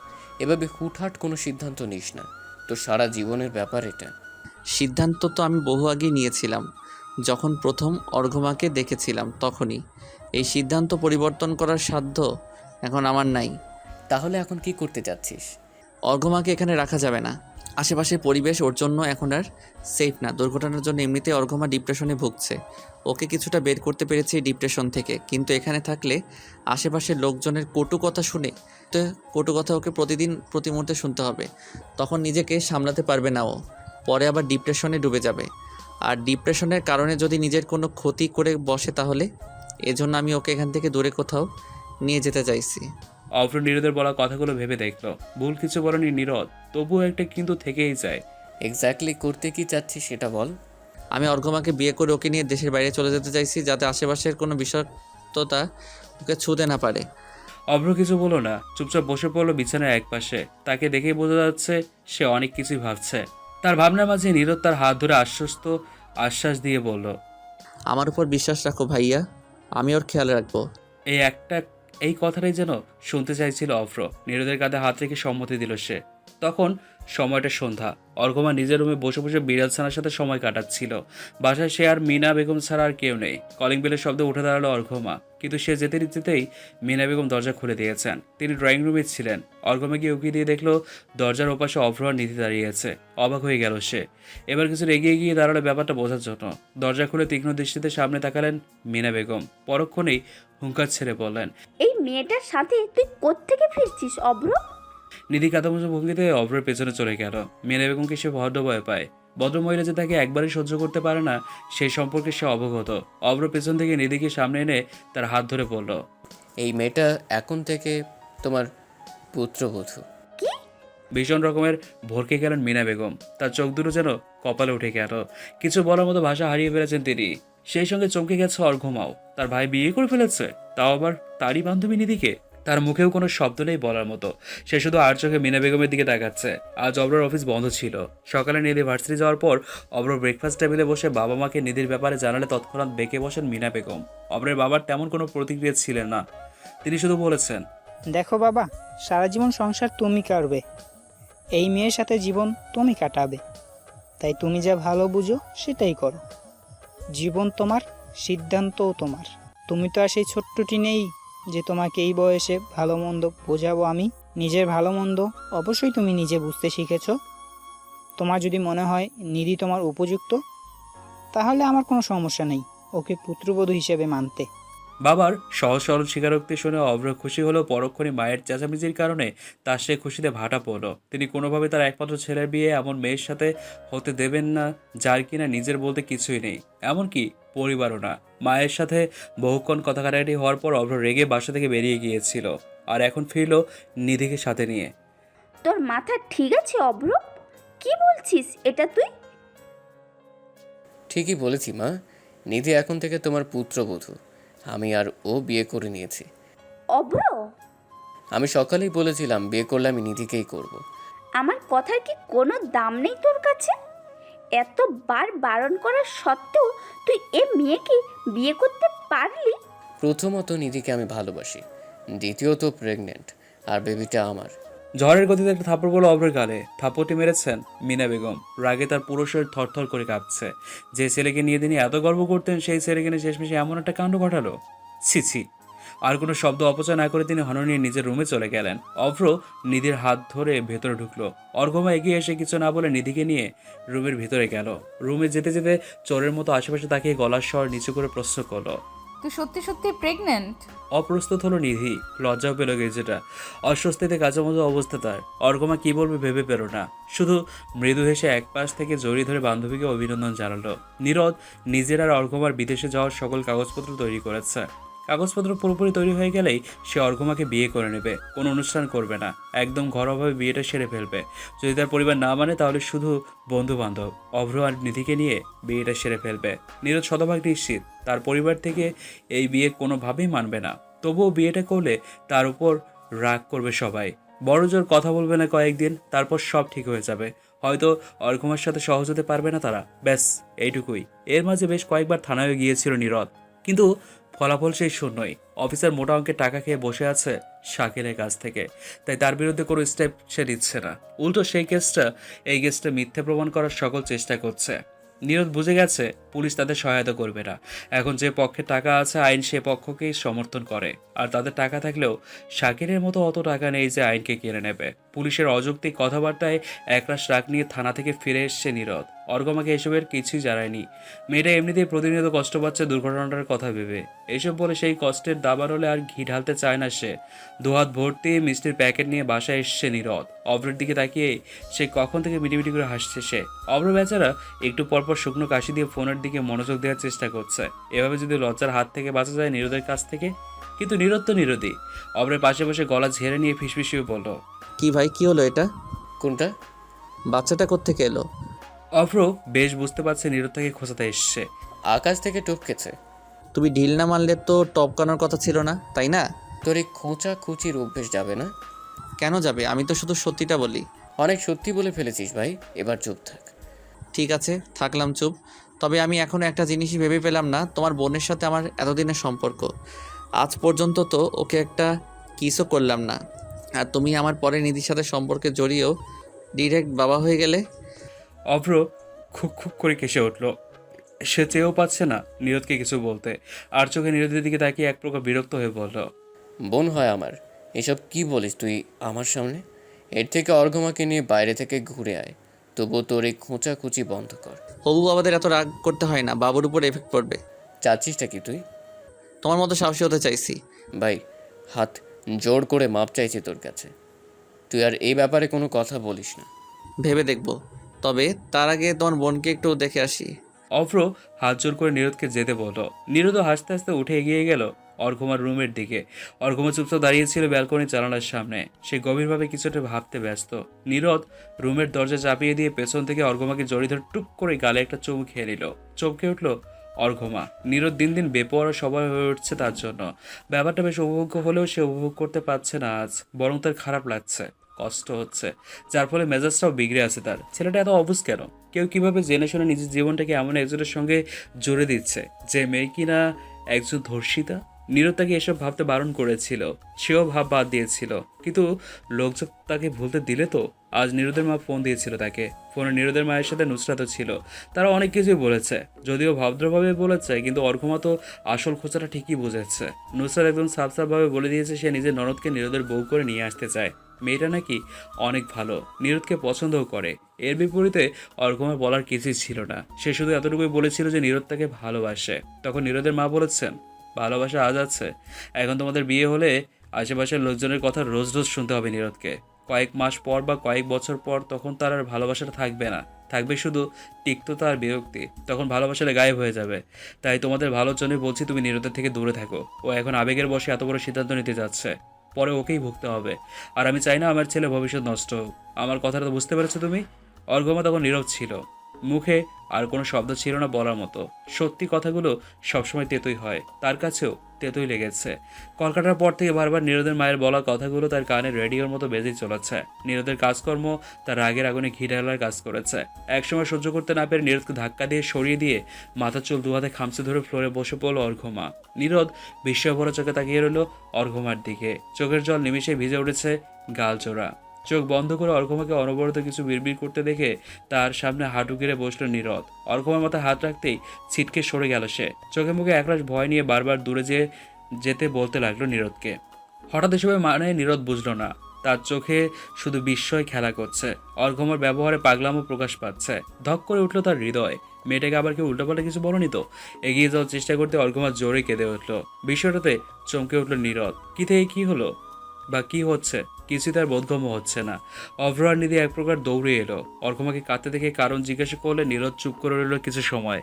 এভাবে হুটহাট কোনো সিদ্ধান্ত নিস না, তোর সারা জীবনের ব্যাপার এটা। সিদ্ধান্ত তো আমি বহু আগেই নিয়েছিলাম, যখন প্রথম অর্ঘমাকে দেখেছিলাম তখনই। এই সিদ্ধান্ত পরিবর্তন করার সাধ্য এখন আমার নাই। তাহলে এখন কি করতে চাচ্ছিস? অর্ঘমাকে এখানে রাখা যাবে না। আশেপাশের পরিবেশ ওর জন্য এখন আর সেফ না। দুর্ঘটনার জন্য এমনিতে অর্ঘমা ডিপ্রেশনে ভুগছে। ওকে কিছুটা বের করতে পেরেছি এই ডিপ্রেশন থেকে, কিন্তু এখানে থাকলে আশেপাশের লোকজনের কটু কথা শুনে তো কটু কথা ওকে প্রতিদিন প্রতি মুহূর্তে শুনতে হবে। তখন নিজেকে সামলাতে পারবে না ও, পরে আবার ডিপ্রেশনে ডুবে যাবে। আর ডিপ্রেশনের কারণে যদি নিজের কোনো ক্ষতি করে বসে তাহলে এজন্য আমি ওকে এখান থেকে দূরে কোথাও নিয়ে যেতে চাইছি। অভ্র নীরদের বলা কথাগুলো ভেবে দেখলো। ভুল কিছু বলেনি নীরদ, তবুও একটা কিন্তু থেকেই যায়। এক্স্যাক্টলি করতে কি চাচ্ছিস সেটা বল। আমি অর্ঘমাকে বিয়ে করে ওকে নিয়ে দেশের বাইরে চলে যেতে চাইছি, যাতে আশেপাশের কোনো বিষাক্ততা ওকে ছুঁতে না পারে। অভ্র কিছু বলল না, চুপচাপ বসে পড়লো বিছানার একপাশে। তাকে দেখেই বোঝা যাচ্ছে সে অনেক কিছুই ভাবছে। তার ভাবনার মাঝে নীরদ তার হাত ধরে আশ্বাস দিয়ে বলল, আমার উপর বিশ্বাস রাখো ভাইয়া, আমি ওর খেয়াল রাখবো। এই কথাটাই যেন শুনতে চাইছিল অভ্র। নীরদের কাঁধে হাত রেখে সম্মতি দিল সে। তখন সময়টা সন্ধ্যা। অর্ঘমা নিজের রুমে বসে বসে বিড়াল ছানার সাথে সময় কাটাচ্ছিল। বাসায় সে আর মিনা বেগম ছাড়া আর কেউ নেই। কলিং বেলের শব্দে উঠে দাঁড়ালো অর্ঘমা, কিন্তু সে যেতেই মিনা বেগম দরজা খুলে দিয়েছেন। তিনি ড্রয়িং রুমে ছিলেন। অর্ঘমা গিয়ে উকি দিয়ে দেখলো দরজার ওপাশে অভ্র আর নিধি দাঁড়িয়ে আছে। অবাক হয়ে গেল সে। এবার কিছু এগিয়ে গিয়ে দাঁড়ালো ব্যাপারটা বোঝার জন্য। দরজা খুলে তীক্ষ্ণ দৃষ্টিতে সামনে তাকালেন মিনা বেগম। পরক্ষণেই হুঙ্কার ছেড়ে বললেন, এই মেয়েটার সাথে তুই কোত্থেকে ফিরছিস অভ্র? নিধি কাতামুচো ভঙ্গিতে অভ্রের পেছনে চলে গেল। মিনা বেগমকে সে ভদ্র ভয় পায়। ভদ্রমহিলা যে তাকে একবারই সহ্য করতে পারে না সেই সম্পর্কে সে অবগত। অভ্র পেছন থেকে নিধিকে সামনে এনে তার হাত ধরে বলল, এই মেয়েটা এখন থেকে তোমার পুত্রবধূ। ভীষণ রকমের ভরকে গেলেন মিনা বেগম। তার চোখ দুটো যেন কপালে উঠে গেল। কিছু বলার মতো ভাষা হারিয়ে ফেলেছেন তিনি। সেই সঙ্গে চমকে গেছে অর্ঘমাও। তার ভাই বিয়ে করে ফেলেছে, তাও আবার তারই বান্ধবী নিধিকে। তার মুখেও কোনো শব্দ নেই বলার মতো। সে শুধু আর চোখে মিনা বেগমের দিকে তাকাচ্ছে। আজ অব্রর অফিস বন্ধ ছিল। সকালে নিধি ভার্সিটি যাওয়ার পর অব্র ব্রেকফাস্ট টেবিলে বসে বাবা মাকে নিধির ব্যাপারে জানালে তৎক্ষণাৎ বেঁকে বসেন মিনা বেগম। অব্রের বাবার তেমন কোনো প্রতিক্রিয়া ছিলেন না। তিনি শুধু বলেছেন, দেখো বাবা, সারা জীবন সংসার তুমি করবে, এই মেয়ের সাথে জীবন তুমি কাটাবে, তাই তুমি যা ভালো বুঝো সেটাই করো। জীবন তোমার, সিদ্ধান্তও তোমার। তুমি তো আর সেই ছোট্টটি নেই যে তোমাকে এই বয়সে ভালো মন্দ বোঝাবো আমি। নিজের ভালো মন্দ অবশ্যই তুমি নিজে বুঝতে শিখেছো। তোমার যদি মনে হয় নিধি তোমার উপযুক্ত, তাহলে আমার কোনো সমস্যা নেই ওকে পুত্রবধূ হিসেবে মানতে। বাবার সহজ সরল স্বীকারোক্তি শুনে অভ্র খুশি হলেও পরক্ষণে মায়ের চেঁচামেচির কারণে তার সে খুশিতে ভাটা পড়ল। তিনি কোনোভাবে তার একমাত্র ছেলের বিয়ে এমন মেয়ের সাথে হতে দেবেন না যার কিনা নিজের বলতে কিছুই নেই, এমনকি পরিবারও না। মায়ের সাথে বহুক্ষণ কথা কাটাকাটি হওয়ার পর অভ্র রেগে বাসা থেকে বেরিয়ে গিয়েছিল, আর এখন ফিরল নিধিকে সাথে নিয়ে। তোর মাথা ঠিক আছে অভ্র? কি বলছিস এটা তুই? ঠিকই বলেছি মা, নিধি এখন থেকে তোমার পুত্রবধূ। আমি আর ও বিয়ে করে নিয়েছি। অভ্র, আমি সকালেই বলেছিলাম বিয়ে করলে আমি নিধিকেই করব। আমার কথার কি কোনো দাম নেই তোর কাছে? এতবার বারণ করার সত্ত্বেও তুই এ মেয়েকে বিয়ে করতে পারলি? প্রথমত নিধিকে আমি ভালোবাসি, দ্বিতীয়ত প্রেগনেন্ট, আর বেবিটা আমার। ঝড়ের গতিতে একটা থাপ্পড় পড়ল অভ্রের গালে। থাপ্পড়টি মেরেছেন মিনা বেগম। রাগে তার পুরো শরীর থরথর করে কাঁপছে। যে ছেলেকে নিয়ে তিনি এত গর্ব করতেন সেই ছেলেকে নিয়ে শেষমেশে এমন একটা কাণ্ড ঘটালো। ছি ছি, আর কোনো শব্দ অপচয় না করে তিনি হনন নিয়ে নিজের রুমে চলে গেলেন। অভ্র নিধির হাত ধরে ভেতরে ঢুকলো। অর্ঘমা এগিয়ে এসে কিছু না বলে নিধিকে নিয়ে রুমের ভিতরে গেল। রুমে যেতে যেতে চোরের মতো আশেপাশে তাকিয়ে গলার স্বর নিচু করে প্রশ্ন করলো, তুই সত্যি সত্যি প্রেগনেন্ট? অপ্রস্তুত হলো নিধি। লজ্জাও পেল কিছুটা। অস্বস্তিতে কাঁচামতো অবস্থা তার। অর্ঘমা কি বলবে ভেবে পেল না। শুধু মৃদু হেসে এক পাশ থেকে জড়িয়ে ধরে বান্ধবীকে অভিনন্দন জানালো। নীরদ নিজের আর অর্ঘমার বিদেশে যাওয়ার সকল কাগজপত্র তৈরি করেছে। কাগজপত্র পুরোপুরি তৈরি হয়ে গেলেই সে অর্ঘমাকে বিয়ে করে নেবে। কোনো অনুষ্ঠান করবে না, একদম ঘরোয়াভাবে বিয়েটা সেরে ফেলবে। যদি তার পরিবার না মানে তাহলে শুধু বন্ধু বান্ধব অভ্র আর নিধিকে নিয়ে বিয়েটা সেরে ফেলবে। নীরদ শতভাগ নিশ্চিত তার পরিবার থেকে এই বিয়ে কোনোভাবেই মানবে না। তবুও বিয়েটা করলে তার উপর রাগ করবে সবাই। বড় জোর কথা বলবে না কয়েকদিন, তারপর সব ঠিক হয়ে যাবে। হয়তো অর্ঘমার সাথে সহজ হতে পারবে না তারা, ব্যাস এইটুকুই। এর মাঝে বেশ কয়েকবার থানায় গিয়েছিল নীরদ, কিন্তু ফলাফল সেই শূন্যই। অফিসার মোটা অঙ্কের টাকা খেয়ে বসে আছে শাকিলের কাছ থেকে, তাই তার বিরুদ্ধে কোনো স্টেপ সে নিচ্ছে না। উল্টো সেই কেসটা এই কেসটা মিথ্যে প্রমাণ করার সকল চেষ্টা করছে। নীরদ বুঝে গেছে পুলিশ তাদের সহায়তা করবে না। এখন যে পক্ষে টাকা আছে আইন সে পক্ষকেই সমর্থন করে। আর তাদের টাকা থাকলেও শাকিরের মতো অত টাকা নেই যে আইনকে কেড়ে নেবে। পুলিশের অযৌক্তিক কথাবার্তায় একরাশ রাগ নিয়ে থানা থেকে ফিরে এসছে নীরদ। অর্ঘমাকে এসবের কিছুই জানায়নি। মেয়েটা এমনিতেই প্রতিনিয়ত কষ্ট পাচ্ছে দুর্ঘটনাটার কথা ভেবে। এইসব বলে সেই কষ্টের দাবার হলে আর ঘি ঢালতে চায় না সে। দুহাত ভর্তি মিষ্টির প্যাকেট নিয়ে বাসায় এসছে নীরদ। অভ্রের দিকে তাকিয়ে সে কখন থেকে মিটিমিটি করে হাসছে সে। অভ্র বেচারা একটু পরপর শুকনো কাশি দিয়ে ফোনের দিকে মনোযোগ দেওয়ার চেষ্টা করছে। এভাবে যদি লজ্জার হাত থেকে বাঁচা যায় নীরদের কাছ থেকে। কিন্তু নীরদ তো নীরদই। অভ্রের পাশে বসে গলা ঝেড়ে নিয়ে ফিসফিসিয়ে বলল, কি ভাই, কি হলো এটা? কোনটা? বাচ্চাটা কোত্থেকে এলো? অভ্র বেশ বুঝতে পারছে নীরদ তাকে খোঁচাতে এসছে। আকাশ থেকে টপকেছে। তুমি ঢিল না মারলে তো টপকানোর কথা ছিল না, তাই না? তোর এই খোঁচা খুচির অভ্যেস যাবে না। কেন যাবে? আমি তো শুধু সত্যিটা বলি। অনেক সত্যি বলে ফেলেছিস ভাই, এবার চুপ থাক। ঠিক আছে, থাকলাম চুপ। তবে আমি এখনো একটা জিনিসই ভেবে পেলাম না, তোমার বোনের সাথে আমার এতদিনের সম্পর্ক। আজ পর্যন্ত তো ওকে একটা কিসও করলাম না, আর তুমি আমার পরে নিধির সাথে সম্পর্কে জড়িয়েও ডিরেক্ট বাবা হয়ে গেলে। অভ্র খুব খুব করে কেসে উঠল। সে চেয়েও পাচ্ছে না নীরদকে কিছু বলতে। আর চোখে নীরদের দিকে তাকিয়ে এক প্রকার বিরক্ত হয়ে বলল, বোন হয় আমার, এসব কি বলিস তুই আমার সামনে? এর থেকে অর্ঘমাকে নিয়ে বাইরে থেকে ঘুরে আয়। তবুও তোর এই খোঁচাখুচি বন্ধ কর। হবু বাবাদের এত রাগ করতে হয় না, বাবুর উপর এফেক্ট পড়বে। চাচ্ছিসটা কি তুই? তোমার মতো সাহসী হতে চাইছি। ভাই, হাত জোর করে মাপ চাইছি তোর কাছে। তুই আর এই ব্যাপারে কোনো কথা বলিস না। ভেবে দেখবো, তবে তার আগে তোমার বোনকে একটু দেখে আসি। অভ্র হাত জোর করে নীরদকে যেতে বলল। নীরদও হাসতে হাসতে উঠে এগিয়ে গেল অর্ঘমার রুমের দিকে। অর্ঘমা চুপচাপ দাঁড়িয়েছিল ব্যালকনির জানালার সামনে। সে গভীরভাবে কিছুটা ভাবতে ব্যস্ত। নীরদ রুমের দরজা চাপিয়ে দিয়ে পেছন থেকে অর্ঘমাকে জড়িয়ে ধরে টুক করে গালে একটা চুমু খেয়ে নিল। চমকে উঠল অর্ঘমা। নীরদ দিন দিন বেপরোয়া সবাই হয়ে উঠছে তার জন্য। ব্যাপারটা বেশ উপভোগ্য হলেও সে উপভোগ করতে পারছে না আজ, বরং তার খারাপ লাগছে, কষ্ট হচ্ছে, যার ফলে মেজাজটাও বিগড়ে আছে তার। ছেলেটা এত অবুঝ কেন? কেউ কিভাবে জেনে শুনে নিজের জীবনটাকে এমন একজনের সঙ্গে জুড়ে দিচ্ছে যে মেয়ে কিনা একজন ধর্ষিতা? নীরদ তাকে এসব ভাবতে বারণ করেছিল, সেও ভাব বাদ দিয়েছিল, কিন্তু লোকজন তাকে ভুলতে দিলে তো। আজ নীরদের মা ফোন দিয়েছিল তাকে। ফোনে নীরদের মায়ের সাথে নুসরাতও ছিল। তারা অনেক কিছুই বলেছে, যদিও ভদ্রভাবে বলেছে, কিন্তু অর্ঘমা তো আসল খোঁচাটা ঠিকই বুঝেছে। নুসরাত একদম সাফসাফভাবে বলে দিয়েছে সে নিজের ননদকে নীরদের বউ করে নিয়ে আসতে চায়। মেয়েটা নাকি অনেক ভালো, নীরদকে পছন্দও করে। এর বিপরীতে অর্ঘমার বলার কিছুই ছিল না। সে শুধু এতটুকুই বলেছিল যে নীরদ তাকে ভালোবাসে। তখন নীরদের মা বলেছেন, ভালোবাসা আজ আছে, এখন তোমাদের বিয়ে হলে আশেপাশের লোকজনের কথা রোজ রোজ শুনতে হবে নীরদকে। কয়েক মাস পর বা কয়েক বছর পর তখন তার আর ভালোবাসাটা থাকবে না, থাকবে শুধু তিক্ততা আর বিরক্তি। তখন ভালোবাসাটা গায়েব হয়ে যাবে। তাই তোমাদের ভালোর জন্য বলছি তুমি নীরদের থেকে দূরে থাকো। ও এখন আবেগের বশে এত বড় সিদ্ধান্ত নিতে যাচ্ছে, পরে ওকেই ভুগতে হবে। আর আমি চাই না আমার ছেলে ভবিষ্যৎ নষ্ট হোক। আমার কথাটা তো বুঝতে পেরেছো তুমি? অর্ঘমা তখন নীরব ছিল, মুখে আর কোনো শব্দ ছিল না বলার মতো। সত্যি কথাগুলো সবসময় তেতোই হয়, তার কাছেও তেতোই লেগেছে। কলকাতার পর থেকে বারবার নীরদের মায়ের বলা কথাগুলো তার কানে রেডিওর মতো বেজেই চলেছে। নীরদের কাজকর্ম তার রাগের আগুনে ঘি ঢালার কাজ করেছে। একসময় সহ্য করতে না পেরে নীরদকে ধাক্কা দিয়ে সরিয়ে দিয়ে মাথার চুল দুহাতে খামচে ধরে ফ্লোরে বসে পড়ল অর্ঘমা। নীরদ বিস্ময়ভরা চোখে তাকিয়ে রইল অর্ঘমার দিকে। চোখের জল নিমিশে ভিজে উঠেছে গালচোরা। চোখ বন্ধ করে অর্ঘমাকে অনবরত কিছু বিড়বিড় করতে দেখে তার সামনে হাঁটু গেড়ে বসলো নীরদ। অর্ঘমার মাথায় হাত রাখতেই ছিটকে সরে গেল সে। চোখে মুখে একরাশ ভয় নিয়ে বারবার দূরে যেয়ে যেতে বলতে লাগলো নীরদকে। হঠাৎ এসবে মানে নীরদ বুঝলো না, তার চোখে শুধু বিস্ময় খেলা করছে। অর্ঘমার ব্যবহারে পাগলামো প্রকাশ পাচ্ছে। ধক করে উঠলো তার হৃদয়। মেয়েটাকে আবার কেউ উল্টাপাল্টা কিছু বলনি তো? এগিয়ে যাওয়ার চেষ্টা করতে অর্ঘমা জোরে কেঁদে উঠলো। বিষয়টাতে চমকে উঠলো নীরদ। কি থেকে কি হলো বা কি হচ্ছে কিছুই তার বোধগম্য হচ্ছে না। অভ্র আর নিধি এক প্রকার দৌড়ে এলো। অর্ঘমাকে কাঁদতে দেখে কারণ জিজ্ঞাসা করলে নীরদ চুপ করে রইল কিছু সময়।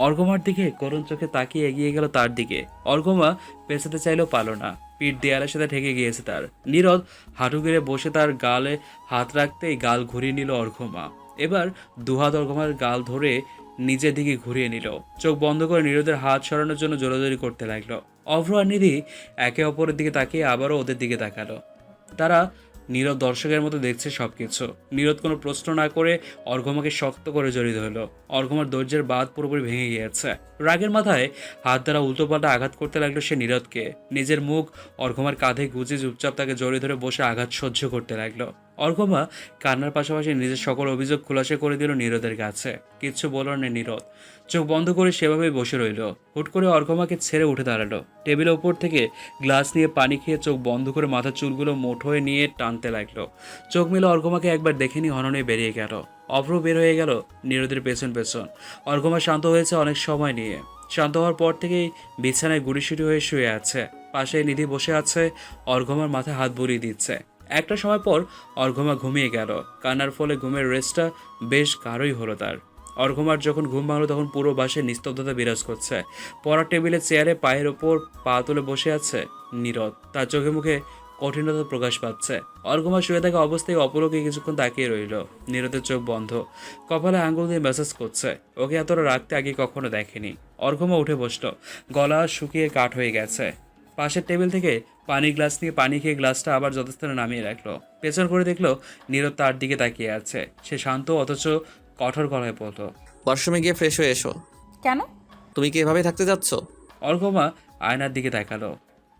অর্ঘমার দিকে করুণ চোখে তাকিয়ে এগিয়ে গেল তার দিকে। অর্ঘমা পেছাতে চাইলেও পারল না, পিঠ দেয়ালের সাথে ঠেকে গিয়েছে তার। নীরদ হাঁটু গেড়ে বসে তার গালে হাত রাখতেই গাল ঘুরিয়ে নিল অর্ঘমা। এবার দুহাত অর্ঘমার গাল ধরে নিজের দিকে ঘুরিয়ে নিল। চোখ বন্ধ করে নীরদের হাত সরানোর জন্য জোরাজোরি করতে লাগলো। অভ্র আর নিধি একে অপরের দিকে তাকিয়ে আবারও ওদের দিকে তাকালো। তারা নীরদ দর্শকের মতো দেখছে সবকিছু। নীরদ কোনো প্রশ্ন না করে অর্ঘমাকে শক্ত করে জড়িয়ে ধরল। অর্ঘমার ধৈর্যের বাঁধ পুরোপুরি ভেঙে গিয়েছে। রাগের মাথায় হাত দ্বারা উল্টোপাল্টা আঘাত করতে লাগলো সে নীরদকে। নিজের মুখ অর্ঘমার কাঁধে গুজে চুপচাপ তাকে জড়িয়ে ধরে বসে আঘাত সহ্য করতে লাগলো। অর্ঘমা কান্নার পাশাপাশি নিজের সকল অভিযোগ খোলাসা করে দিল নীরদের কাছে। কিচ্ছু বলল না নীরদ, চোখ বন্ধ করে সেভাবেই বসে রইল। হুট করে অর্ঘমাকে ছেড়ে উঠে দাঁড়ালো। টেবিলের ওপর থেকে গ্লাস নিয়ে পানি খেয়ে চোখ বন্ধ করে মাথার চুলগুলো মুঠোয় নিয়ে টানতে লাগলো। চোখ মিলে অর্ঘমাকে একবার দেখেনি হননে বেরিয়ে গেল। অভ্র বের হয়ে গেল নীরদের পেছন পেছন। অর্ঘমা শান্ত হয়েছে অনেক সময় নিয়ে। শান্ত হওয়ার পর থেকেই বিছানায় গুড়িসুড়ি হয়ে শুয়ে আছে। পাশে নিধি বসে আছে, অর্ঘমার মাথায় হাত বুলিয়ে দিচ্ছে। একটা সময় পর অর্ঘমা ঘুমিয়ে গেল। কান্নার ফলে ঘুমের রেস্টটা বেশ গাঢ়ই হলো তার। অর্ঘমার যখন ঘুম ভাঙলো তখন পুরো বাসায় নিস্তব্ধতা বিরাজ করছে। পড়ার টেবিলে চেয়ারে পায়ের ওপর পা তুলে বসে আছে নীরদ। তার চোখে মুখে কঠিনতা প্রকাশ পাচ্ছে। অর্ঘমা শুয়ে থাকা অবস্থায় অপলকে কিছুক্ষণ তাকিয়ে রইল। নীরদের চোখ বন্ধ, কপালে আঙুল দিয়ে মেসেজ করছে। ওকে এতটা রাখতে আগে কখনো দেখেনি। অর্ঘমা উঠে বসলো, গলা শুকিয়ে কাঠ হয়ে গেছে। পাশের টেবিল থেকে পানির গ্লাস নিয়ে পানি খেয়ে গ্লাসটা আবার যথাস্থানে নামিয়ে রাখলো। পেছন করে দেখলো নীরদ তার দিকে তাকিয়ে আছে। সে শান্ত অথচ কঠোর গলায় বলল, ওয়াশরুমে গিয়ে ফ্রেশ হয়ে এসো। কেন? তুমি কি এভাবে থাকতে যাচ্ছ? অর্ঘমা আয়নার দিকে তাকালো।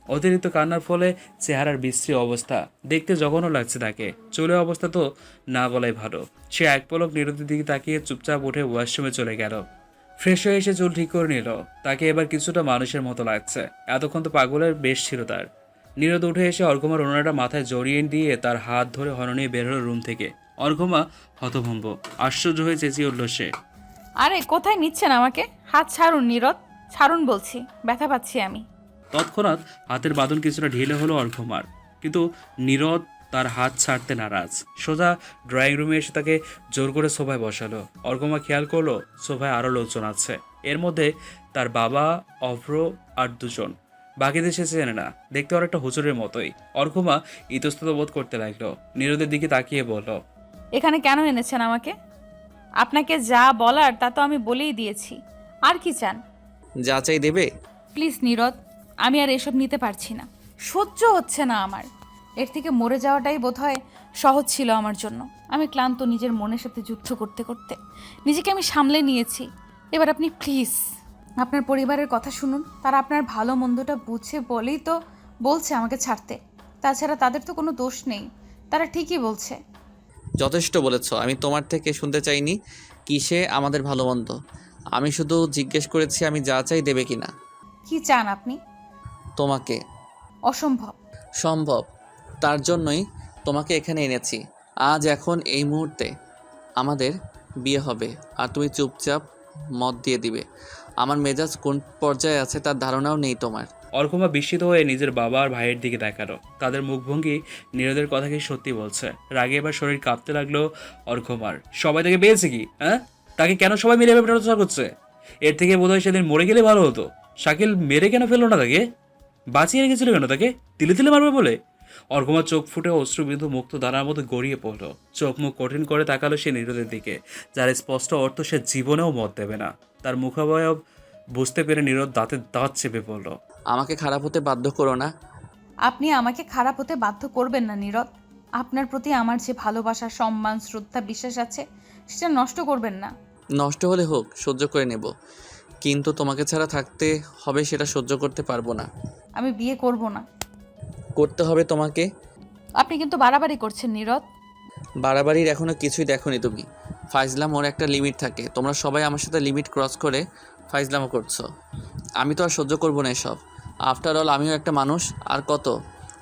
অতিরিক্ত কান্নার ফলে চেহারার বিশ্রী অবস্থা, দেখতে জঘন্য লাগছে তাকে। চুলের অবস্থা তো না বলাই ভালো। সে এক পলক নীরদের দিকে তাকিয়ে চুপচাপ উঠে ওয়াশরুমে চলে গেল। ফ্রেশ হয়ে এসে চুল ঠিক করে নিল। তাকে এবার কিছুটা মানুষের মতো লাগছে। এতক্ষণ তো পাগলের বেশ ছিল তার। নীরদ উঠে এসে অর্ঘমার ওনাটা মাথায় জড়িয়ে দিয়ে তার হাত ধরে হননিয়ে বের হলো রুম থেকে। অর্ঘমা হতভম্ব, আশ্চর্য হয়ে চেঁচিয়ে উঠল সে। আরে কোথায় নিচ্ছেন আমাকে? হাত ছাড়ুন নীরদ, ছাড়ুন বলছি, ব্যথা পাচ্ছি আমি। তৎক্ষণাৎ হাতের বাঁধন কিছুটা ঢিলে হলো অর্ঘমার, কিন্তু নীরদ তার হাত ছাড়তে নারাজ। সোজা ড্রয়িং রুমে এসে তাকে জোর করে সোফায় বসালো। অর্ঘমা খেয়াল করলো সোফায় আরও লোকজন আছে। এর মধ্যে তার বাবা, অভ্র আর দুজন। বাকিদের সে চেনে না, দেখতে অনেকটা হুজুরের মতোই। অর্ঘমা ইতস্তত বোধ করতে লাগলো। নীরদের দিকে তাকিয়ে বলল, এখানে কেন এনেছেন আমাকে? আপনাকে যা বলার তা তো আমি বলেই দিয়েছি, আর কি চান? যা চাই দেবে? প্লিজ নীরদ, আমি আর এসব নিতে পারছি না, সহ্য হচ্ছে না আমার। এর থেকে মরে যাওয়াটাই বোধহয় সহজ ছিল আমার জন্য। আমি ক্লান্ত নিজের মনের সাথে যুদ্ধ করতে করতে। নিজেকে আমি সামলে নিয়েছি। এবার আপনি প্লিজ আপনার পরিবারের কথা শুনুন। তারা আপনার ভালো মন্দটা বুঝে বলেই তো বলছে আমাকে ছাড়তে। তাছাড়া তাদের তো কোনো দোষ নেই, তারা ঠিকই বলছে। যথেষ্ট বলেছ, আমি তোমার থেকে শুনতে চাইনি কিসে আমাদের ভালো মন্দ। আমি শুধু জিজ্ঞেস করেছি আমি যা চাই দেবে কিনা। কি চান আপনি? তোমাকে। অসম্ভব। সম্ভব, তার জন্যই তোমাকে এখানে এনেছি। আজ এখন এই মুহূর্তে আমাদের বিয়ে হবে আর তুমি চুপচাপ মত দিয়ে দিবে। আমার মেজাজ কোন পর্যায়ে আছে তার ধারণাও নেই তোমার। অর্ঘমা বিস্মিত হয়ে নিজের বাবা আর ভাইয়ের দিকে তাকালো। তাদের মুখভঙ্গি নীরদের কথা কি সত্যি বলছে। রাগে এবার শরীর কাঁপতে লাগলো অর্ঘমার। সবাই তাকে পেয়েছে কি? হ্যাঁ, তাকে কেন সবাই মেরে এভাবে টর্চার করছে? এর থেকে বোধহয় সেদিন মরে গেলে ভালো হতো। শাকিল মেরে কেন ফেললো না তাকে? বাঁচিয়ে রেখেছিল কেন তাকে? তিলে তিলে মারবে বলে? অর্ঘমার চোখ ফুটে অশ্রুবিন্দু মুক্ত দানার মতো গড়িয়ে পড়লো। চোখ মুখ কঠিন করে তাকালো সে নীরদের দিকে, যার স্পষ্ট অর্থ সে জীবনেও মত দেবে না। তার মুখাবয়ব বুঝতে পেরে নীরদ দাঁতে দাঁত চেপে পড়ল। আমাকে খারাপ হতে বাধ্য করো না। আপনি আমাকে খারাপ হতে বাধ্য করবেন না নীরদ। আপনার প্রতি আমার যে ভালোবাসা, সম্মান, শ্রদ্ধা, বিশ্বাস আছে সেটা নষ্ট করবেন না। নষ্ট হলে হোক, সহ্য করে নেব, কিন্তু তোমাকে ছাড়া থাকতে হবে সেটা সহ্য করতে পারবো না। আমি বিয়ে করব না। করতে হবে তোমাকে। আপনি কিন্তু বাড়াবাড়ি করছেন নীরদ। বাড়াবাড়ির এখনো কিছুই দেখোনি তুমি। ফাইজলাম ওর একটা লিমিট থাকে। তোমরা সবাই আমার সাথে লিমিট ক্রস করে ফাইজলামও করছো। আমি তো আর সহ্য করবো না এসব। আফটার অল আমিও একটা মানুষ, আর কত।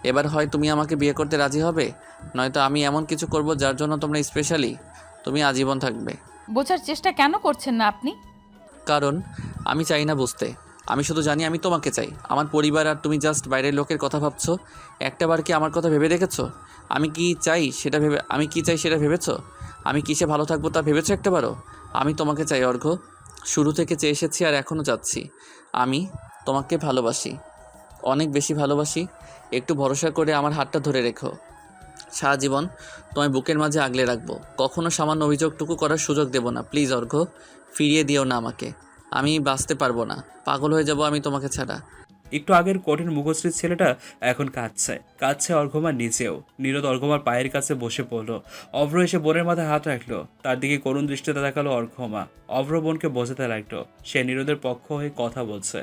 এবার হয় তুমি আমাকে বিয়ে করতে রাজি হবে, নয়তো আমি এমন কিছু করব যার জন্য তোমরা স্পেশালি তুমি আজীবন থাকবে। বোঝার চেষ্টা কেন করছেন না আপনি? কারণ আমি চাই না বুঝতে, আমি শুধু জানি আমি তোমাকে চাই। আমার পরিবার আর তুমি জাস্ট বাইরের লোকের কথা ভাবছো। একটাবার কি আমার কথা ভেবে দেখেছো? আমি কি চাই সেটা ভেবেছো? আমি কিসে ভালো থাকবো তা ভেবেছো একটাবারও? আমি তোমাকে চাই অর্ঘ্য, শুরু থেকে চেয়ে এসেছি আর এখনও চাচ্ছি। আমি তোমাকে ভালোবাসি, অনেক বেশি ভালোবাসি। একটু ভরসা করে আমার হাতটা ধরে রেখো। সারা জীবন তোমায় বুকের মাঝে আগলে রাখবো, কখনো সামান্য অভিযোগটুকু করার সুযোগ দেব না। প্লিজ অর্ঘ্য, ফিরিয়ে দিও না আমাকে। আমি বাঁচতে পারবো না, পাগল হয়ে যাব আমি তোমাকে ছাড়া। একটু আগের কঠিন মুখশ্রীর ছেলেটা এখন কাঁদছে অর্ঘ্যমার নিচেও। নীরদ অর্ঘ্যমার পায়ের কাছে বসে পড়লো। অভ্র এসে বোনের মাথায় হাত রাখলো, তার দিকে করুণ দৃষ্টিতে তাকালো অর্ঘ্যমা। অভ্র বোনকে বোঝাতে লাগলো সে নীরদের পক্ষ হয়ে কথা বলছে,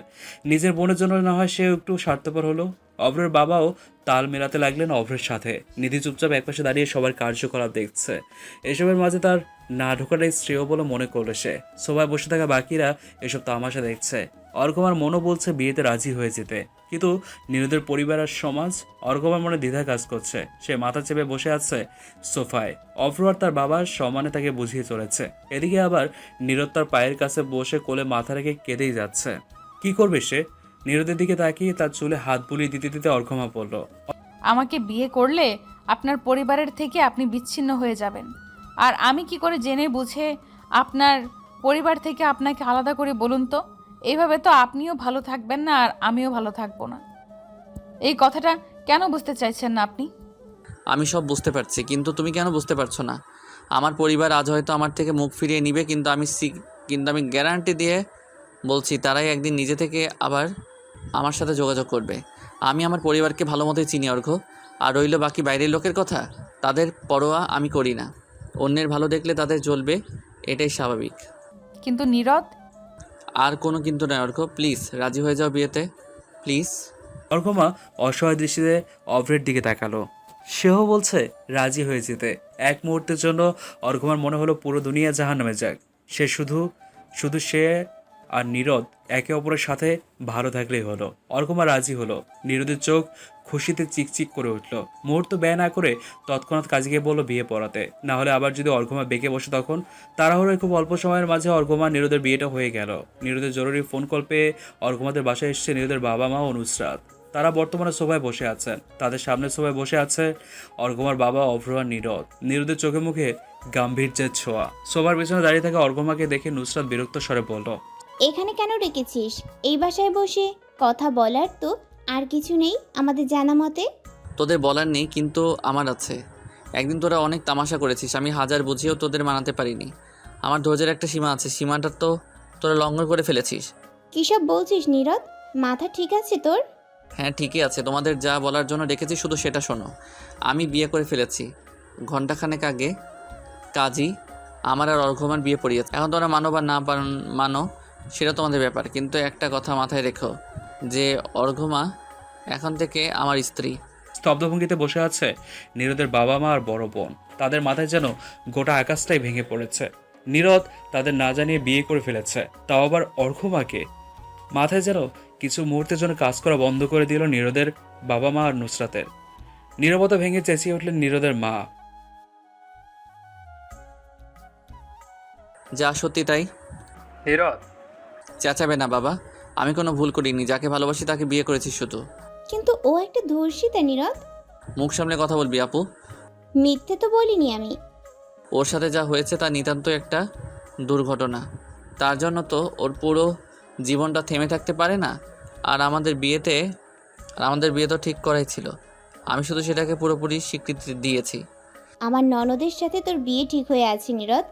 নিজের বোনের জন্য না হয় সে একটু স্বার্থপর হলো। অভ্রের বাবাও তাল মেলাতে লাগলেন অভ্রের সাথে। নিধি চুপচাপ একপাশে দাঁড়িয়ে সবার কার্যকলাপ দেখছে। এসবের মাঝে তার না ঢোকাটাই শ্রেয় বলে মনে করলো সে। সবাই বসে থাকা বাকিরা এসব তামাশা দেখছে। অর্ঘ্যমার মনও বলছে বিয়েতে রাজি হয়ে যেতে, কিন্তু নীরদের পরিবার আর সমাজ। অর্ঘ্যমার মনে দ্বিধা কাজ করছে, সে মাথা চেপে বসে আছে সোফায়। অভ্র আর তার বাবা সমানে তাকে বুঝিয়ে চলেছে। এদিকে আবার নীরদ তার পায়ের কাছে বসে কোলে মাথা রেখে কেঁদেই যাচ্ছে। কি করবে সে? নীরদের দিকে তাকিয়ে তার চুলে হাত বুলিয়ে দিতে দিতে অর্ঘ্যমা বলল, আমাকে বিয়ে করলে আপনার পরিবারের থেকে আপনি বিচ্ছিন্ন হয়ে যাবেন। আর আমি কি করে জেনে বুঝে আপনার পরিবার থেকে আপনাকে আলাদা করে বলুন তো? এইভাবে তো আপনিও ভালো থাকবেন না আর আমিও ভালো থাকবো না। এই কথাটা কেন বুঝতে চাইছেন না আপনি? আমি সব বুঝতে পারছি, কিন্তু তুমি কেন বুঝতে পারছো না? আমার পরিবার আজ হয়তো আমার থেকে মুখ ফিরিয়ে নিবে, কিন্তু আমি গ্যারান্টি দিয়ে বলছি তারাই একদিন নিজে থেকে আবার আমার সাথে যোগাযোগ করবে। আমি আমার পরিবারকে ভালো মতোই চিনি অর্ঘ্য। আর রইল বাকি বাইরের লোকের কথা, তাদের পরোয়া আমি করি না। অন্যের ভালো দেখলে তাদের জ্বলবে, এটাই স্বাভাবিক। কিন্তু নীরদ, আর কোনো কিন্তু নয় অর্ঘ্য, প্লিজ রাজি হয়ে যাও বিয়েতে, প্লিজ। অর্ঘ্যমা অসহায় দৃষ্টিতে অভ্রের দিকে তাকালো। সেও বলছে রাজি হয়ে যেতে। এক মুহূর্তের জন্য অর্ঘ্যমার মনে হলো পুরো দুনিয়া জাহান্নামে যাক, সে শুধু সে আর নীরদ একে অপরের সাথে ভালো থাকলেই হলো। অর্ঘ্যমা রাজি হলো। নীরদের চোখ খুশিতে চিকচিক করে উঠল। মুহূর্ত ব্যয় না করে তৎক্ষণাৎ কাজে গিয়ে বললো বিয়ে পড়াতে, না হলে আবার যদি অর্ঘ্যমা বেঁকে বসে তখন। তাড়াহুড়োয় খুব অল্প সময়ের মাঝে অর্ঘ্যমা নীরদের বিয়েটা হয়ে গেল। নীরদের জরুরি ফোন কল পেয়ে অর্ঘ্যমাদের বাসায় এসেছে নীরদের বাবা মা ও নুসরাত। তারা বর্তমানে সোফায় বসে আছেন। তাদের সামনে সোফায় বসে আছে অর্ঘ্যমার বাবা অভ্র আর নীরদ। নীরদের চোখে মুখে গাম্ভীর্যের ছোঁয়া। সোফার পেছনে দাঁড়িয়ে থাকা অর্ঘ্যমাকে দেখে নুসরাত বিরক্ত স্বরে বলল, এখানে কেন রেখেছিস? এই বাসায় বসে কথা বলার তো আর কিছু নেই আমাদের জানা মতে। তোদের বলার নেই, কিন্তু আমার আছে। একদিন তোরা অনেক তামাশা করেছিস, আমি হাজার বুঝিয়েও তোদের মানাতে পারিনি। আমার ধৈর্যের একটা সীমা আছে, সীমাটা তো তোরা লঙ্ঘন করে ফেলেছিস। কী সব বলছিস নীরদ? মাথা ঠিক আছে তোর? হ্যাঁ ঠিকই আছে, তোমাদের যা বলার জন্য ডেকেছি শুধু সেটা শোনো। আমি বিয়ে করে ফেলেছি ঘন্টাখানেক আগে। কাজী আমার আর অর্ঘ্যমার বিয়ে পড়িয়েছে। এখন তোমরা মানো বা না মানো সেটা তোমাদের ব্যাপার, কিন্তু একটা কথা মাথায় রেখো যে অর্ঘ্যমা এখন থেকে আমার স্ত্রী। স্তব্ধভঙ্গিতে বসে আছে নীরদের বাবা মা আর বড় বোন। তাদের মাথায় যেন গোটা আকাশটাই ভেঙে পড়েছে। নীরদ তাদের না জানিয়ে বিয়ে করে ফেলেছে, তাও আবার অর্ঘ্যমাকে। মাথায় যেন কিছু মুহূর্তের জন্য কাজ করা বন্ধ করে দিল নীরদের বাবা মা আর নুসরাতের। নীরবতা ভেঙে চেঁচিয়ে উঠলেন নীরদের মা। যা সত্যি তাই। নীরদ, চেঁচাবে না বাবা, আমি কোনো ভুল করিনি। যাকে ভালোবাসি তাকে বিয়ে করেছি শুধু। কিন্তু ও একটা ধর্ষিতা নীরদ। মুখ সামলে কথা বলবি আপু। মিথ্যে তো বলিনি আমি। ওর সাথে যা হয়েছে তা নিতান্ত একটা দুর্ঘটনা। তার জন্য তো ওর পুরো জীবনটা থেমে থাকতে পারে না। আর আমাদের বিয়ে তো ঠিক করাই ছিল। আমি শুধু সেটাকে পুরোপুরি স্বীকৃতি দিয়েছি। আমার ননদের সাথে তোর বিয়ে ঠিক হয়ে আছে নীরদ।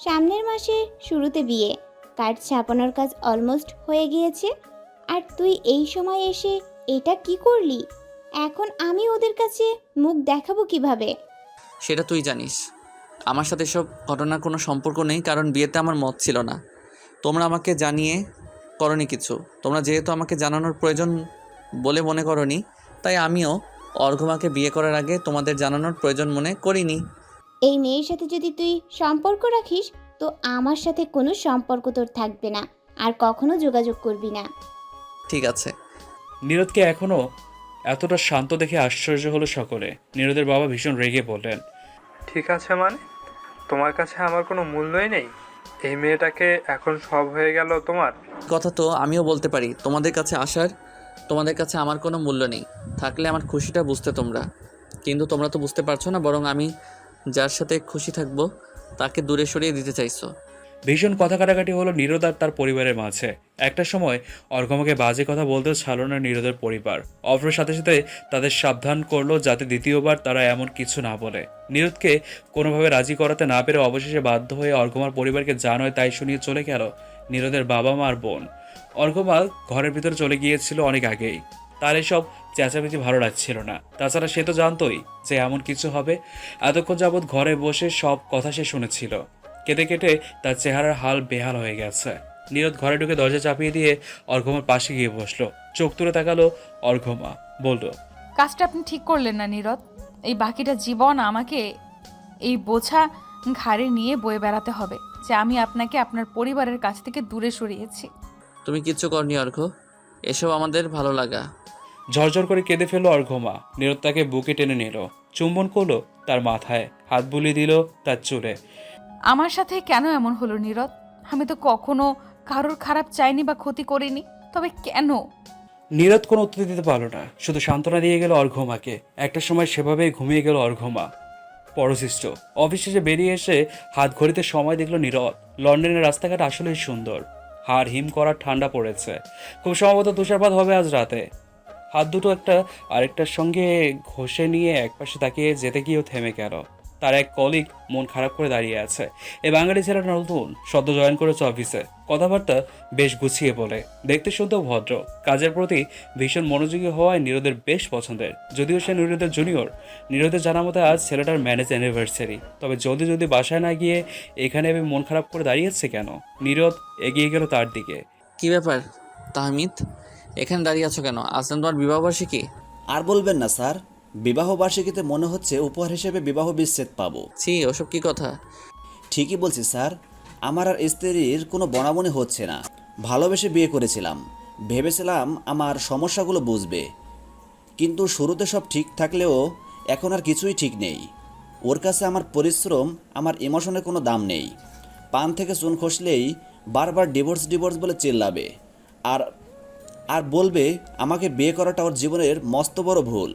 সামনের মাসে শুরুতে বিয়ে, কার্ড ছাপানোর কাজ অলমোস্ট হয়ে গিয়েছে। আর তুই এই সময় এসে এটা কি করলি? এখন আমি ওদের কাছে মুখ দেখাবো কিভাবে? সেটা তুই জানিস। আমার সাথে সব ঘটনার কোনো সম্পর্ক নেই, কারণ বিয়েতে আমার মত ছিল না। তোমরা আমাকে জানিয়ে করনি কিছু। তোমরা যেহেতু আমাকে জানানোর প্রয়োজন বলে মনে করনি, তাই আমিও অর্ঘ্যমাকে বিয়ে করার আগে তোমাদের জানানোর প্রয়োজন মনে করিনি। এই মেয়ের সাথে যদি তুই সম্পর্ক রাখিস তো আমার সাথে কোনো সম্পর্ক তোর থাকবে না, আর কখনো যোগাযোগ করবি না। ঠিক আছে, নীরদকে এখনও এতটা শান্ত দেখে আশ্চর্য হলো সকলে। নীরদের বাবা ভীষণ রেগে বললেন, ঠিক আছে মানে তোমার কাছে আমার কোনো মূল্যই নেই? এই মেয়েটাকে এখন সব হয়ে গেল তোমার? কথা তো আমিও বলতে পারি, তোমাদের কাছে আসার তোমাদের কাছে আমার কোনো মূল্য নেই। থাকলে আমার খুশিটা বুঝতে তোমরা, কিন্তু তোমরা তো বুঝতে পারছো না, বরং আমি যার সাথে খুশি থাকবো তাকে দূরে সরিয়ে দিতে চাইছো। ভীষণ কথা কাটাকাটি হলো নীরদ আর তার পরিবারের মাঝে। একটা সময় অর্ঘমাকে বাজে কথা বলতেও ছাড়ল না নীরদের পরিবার। অভ্রের সাথে সাথে তাদের সাবধান করলো যাতে দ্বিতীয়বার তারা এমন কিছু না বলে। নীরদকে কোনোভাবে রাজি করাতে না পেরে অবশেষে বাধ্য হয়ে অর্ঘমার পরিবারকে যা নয় তাই শুনিয়ে চলে গেল নীরদের বাবা মা আর বোন। অর্ঘমা ঘরের ভিতরে চলে গিয়েছিল অনেক আগেই। তার এসব চেঁচামেচি ভালো লাগছিল না। তাছাড়া সে তো জানতোই যে এমন কিছু হবে। এতক্ষণ যাবৎ ঘরে বসে সব কথা সে শুনেছিল। কেটে কেটে তার চেহারার হাল বেহাল হয়ে গেছে। নীরদ ঘরে ঢুকে দরজা চাপিয়ে দিয়ে অর্ঘমার পাশে গিয়ে বসলো। চোখ তুলে তাকালো অর্ঘমা, বলল, কাজটা আপনি ঠিক করলেন না নীরদ। এই বাকিটা জীবন আমাকে এই বোঝা ঘাড়ে নিয়ে বয়ে বেড়াতে হবে যে আমি আপনাকে আপনার পরিবারের কাছ থেকে দূরে সরিয়েছি। তুমি কিচ্ছু করনি অর্ঘ, এসব আমাদের ভালো লাগা। ঝরঝর করে কেঁদে ফেললো অর্ঘমা। নীরদ তাকে বুকে টেনে নিল, চুম্বন করলো তার মাথায়, হাত বুলিয়ে দিল তার চুলে। আমার সাথে কেন এমন হলো নীরদ? আমি তো কখনো কারোর খারাপ চাইনি বা ক্ষতি করিনি, তবে কেন? নীরদ কোনো উত্তর দিতে পারলো না, শুধু সান্ত্বনা দিয়ে গেল অর্ঘমাকে। একটা সময় সেভাবেই ঘুমিয়ে গেল অর্ঘমা। পরশিষ্ট অফিস শেষে বেরিয়ে এসে হাত ঘড়িতে সময় দেখলো নীরদ। লন্ডনের রাস্তাঘাট আসলেই সুন্দর। হাড় হিম করা ঠান্ডা পড়েছে। খুব সম্ভবত তুষারপাত হবে আজ রাতে। হাত দুটো একটা আরেকটার সঙ্গে ঘষে নিয়ে একপাশে তাকিয়ে যেতে গিয়েও থেমে গেল। তার এক কলিগ মন খারাপ করে দাঁড়িয়ে আছে। এই বাঙালি ছেলেটা নতুন, সদ্য জয়েন করেছে অফিসে। কথাবার্তা বেশ গুছিয়ে বলে, দেখতে শুনতেও ভদ্র। কাজের প্রতি ভীষণ মনোযোগী হওয়ায় নীরদের বেশ পছন্দের। যদিও সে নীরদের জুনিয়র। নীরদের জানা মতে আজ ছেলেটার ম্যারেজ অ্যানিভার্সারি। তবে যদি বাসায় না গিয়ে এখানে আমি মন খারাপ করে দাঁড়িয়েছে কেন? নীরদ এগিয়ে গেল তার দিকে। কি ব্যাপার তাহমিদ, এখানে দাঁড়িয়ে আছো কেন? আজ না তোমার বিবাহবার্ষিকী? আর বলবেন না স্যার, বিবাহ বার্ষিকীতে মনে হচ্ছে উপহার হিসেবে বিবাহ বিচ্ছেদ পাবো। ছি, ওসব কি কথা? ঠিকই বলছি স্যার, আমার আর স্ত্রীর কোনো বনাবনি হচ্ছে না। ভালোবেসে বিয়ে করেছিলাম, ভেবেছিলাম আমার সমস্যাগুলো বুঝবে, কিন্তু শুরুতে সব ঠিক থাকলেও এখন আর কিছুই ঠিক নেই। ওর কাছে আমার পরিশ্রম, আমার ইমোশনের কোনো দাম নেই। পান থেকে চুন খসলেই বারবার ডিভোর্স বলে চিল্লাবে আর আর বলবে আমাকে বিয়ে করাটা ওর জীবনের মস্ত বড় ভুল।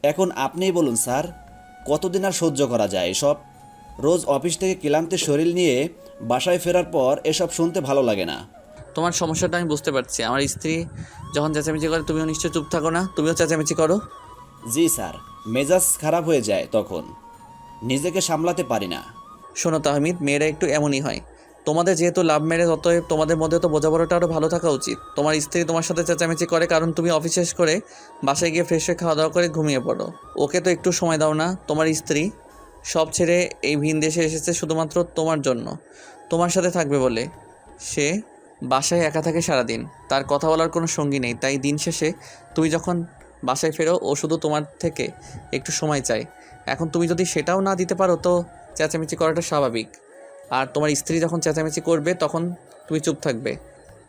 এখন আপনিই বলুন স্যার, কতদিন আর সহ্য করা যায় এসব? রোজ অফিস থেকে ক্লান্তি শরীর নিয়ে বাসায় ফেরার পর এসব শুনতে ভালো লাগে না। তোমার সমস্যাটা আমি বুঝতে পারছি। আমার স্ত্রী যখন চেঁচামেচি করে তুমিও নিশ্চয়ই চুপ থাকো না? তুমিও চেঁচামেচি করো? জি স্যার, মেজাজ খারাপ হয়ে যায়, তখন নিজেকে সামলাতে পারি না। শোনো তাহমিদ, মেয়েরা একটু এমনই হয়। তোমাদের যেহেতু লাভ ম্যারেজ, অতএব তোমাদের মধ্যে তো বোঝাপড়াটা আরও ভালো থাকা উচিত। তোমার স্ত্রী তোমার সাথে চেঁচামেচি করে কারণ তুমি অফিস শেষ করে বাসায় গিয়ে ফ্রেশ হয়ে খাওয়া দাওয়া করে ঘুমিয়ে পড়ো। ওকে তো একটু সময় দাও না? তোমার স্ত্রী সব ছেড়ে এই ভিন দেশে এসেছে শুধুমাত্র তোমার জন্য, তোমার সাথে থাকবে বলে। সে বাসায় একা থাকে সারাদিন, তার কথা বলার কোনো সঙ্গী নেই। তাই দিন শেষে তুমি যখন বাসায় ফেরো, ও শুধু তোমার থেকে একটু সময় চায়। এখন তুমি যদি সেটাও না দিতে পারো তো চেঁচামেচি করাটা স্বাভাবিক। আর তোমার স্ত্রী যখন চেঁচামেচি করবে তখন তুমি চুপ থাকবে,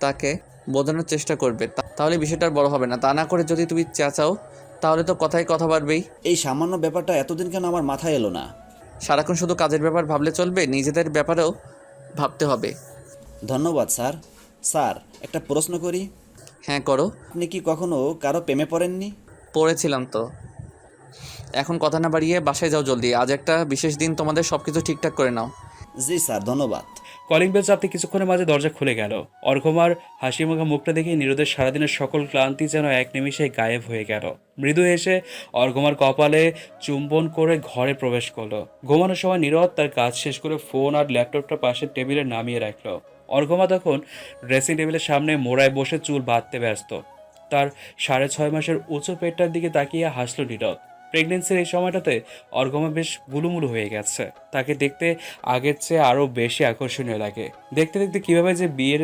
তাকে বোঝানোর চেষ্টা করবে। তাহলে বিষয়টা আর বড় হবে না। তা না করে যদি তুমি চেঁচাও তাহলে তো কথায় কথা বাড়বেই। এই সামান্য ব্যাপারটা এতদিন কেন আমার মাথায় এলো না? সারাক্ষণ শুধু কাজের ব্যাপার ভাবলে চলবে? নিজেদের ব্যাপারেও ভাবতে হবে। ধন্যবাদ স্যার। স্যার, একটা প্রশ্ন করি। হ্যাঁ করো। আপনি কি কখনো কারো প্রেমে পড়েননি? পড়েছিলাম তো। এখন কথা না বাড়িয়ে বাসায় যাও জলদি। আজ একটা বিশেষ দিন, তোমাদের সব কিছু ঠিকঠাক করে নাও। জি স্যার, ধন্যবাদ। কলিং বেল চাপতে কিছুক্ষণের মাঝে দরজা খুলে গেল। অর্ঘমার হাসি মুখে মুখটা দেখে নীরদের সারাদিনের সকল ক্লান্তি যেন এক নিমিষে গায়েব হয়ে গেল। মৃদু এসে অর্ঘমার কপালে চুম্বন করে ঘরে প্রবেশ করলো। ঘুমানোর সময় নীরদ তার কাজ শেষ করে ফোন আর ল্যাপটপটা পাশের টেবিলে নামিয়ে রাখলো। অর্ঘমা তখন ড্রেসিং টেবিলের সামনে মোড়ায় বসে চুল বাঁধতে ব্যস্ত। তার 6.5 মাসের উঁচু পেটটার দিকে তাকিয়ে হাসলো নীরদ। প্রেগনেন্সির এই সময়টাতে অর্ঘমা বেশ গুলুমুলু হয়ে গেছে। তাকে দেখতে আগের চেয়ে আরও বেশি আকর্ষণীয় লাগে। দেখতে দেখতে কীভাবে যে বিয়ের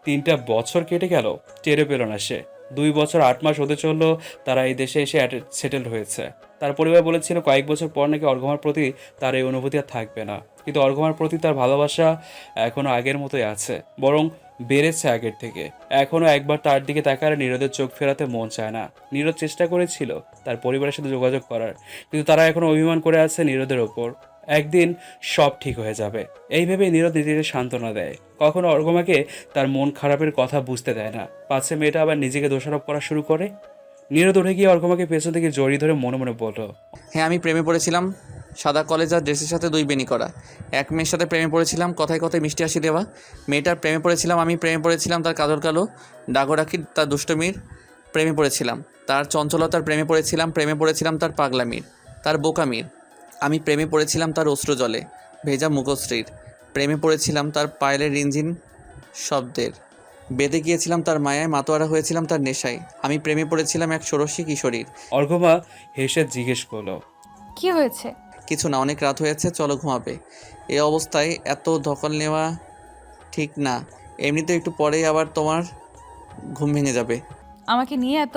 3টা বছর কেটে গেল টেরও পেল না সে। 2 বছর 8 মাস হতে চললো তারা এই দেশে এসে সেটেল হয়েছে। তার পরিবার বলেছিল কয়েক বছর পর নাকি অর্ঘমার প্রতি তার এই অনুভূতি আর থাকবে না, কিন্তু অর্ঘমার প্রতি তার ভালোবাসা এখনও আগের মতোই আছে, বরং বেড়েছে আগের থেকে। এখনও একবার তার দিকে তাকালে নীরদের চোখ ফেরাতে মন চায় না। নীরদ চেষ্টা করেছিল তার পরিবারের সাথে যোগাযোগ করার, কিন্তু তারা এখনও অভিমান করে আছে নীরদের ওপর। একদিন সব ঠিক হয়ে যাবে এই ভেবে নীরদ নিজেকে সান্ত্বনা দেয়। কখনো অর্ঘমাকে তার মন খারাপের কথা বুঝতে দেয় না, পাছে মেয়েটা আবার নিজেকে দোষারোপ করা শুরু করে। নীরদ উঠে গিয়ে অর্ঘমাকে পেছন থেকে জড়িয়ে ধরে মনে মনে বলল, হ্যাঁ, আমি প্রেমে পড়েছিলাম সাদা কলেজ আর ড্রেসের সাথে 2 বেনি করা এক মেয়ের সাথে প্রেমে পড়েছিলাম, কথায় কথায় মিষ্টি হাসি দেওয়া মেয়েটার প্রেমে পড়েছিলাম আমি। প্রেমে পড়েছিলাম তার কাজল কালো ডাগরাকির, তার দুষ্টমির প্রেমে পড়েছিলাম, তার চঞ্চলতার প্রেমে পড়েছিলাম তার পাগলামির, তার বোকামির। আমি প্রেমে পড়েছিলাম তার অশ্রু জলে ভেজা মুখশ্রীর, প্রেমে পড়েছিলাম তার পায়েলের রিনঝিন শব্দের, বেঁধে গিয়েছিলাম তার মায়ায়, মাতোয়ারা হয়েছিলাম তার নেশায়। আমি প্রেমে পড়েছিলাম এক ষোড়শী কিশোরীর। অর্ঘমা হেসে জিজ্ঞেস করলো, কি হয়েছে? কিছু না, অনেক রাত হয়েছে, চলো ঘুমাবে। এই অবস্থায় এত দখল নেওয়া ঠিক না, এমনিতে একটু পরেই আবার তোমার ঘুম ভেঙে যাবে। আমাকে নিয়ে এত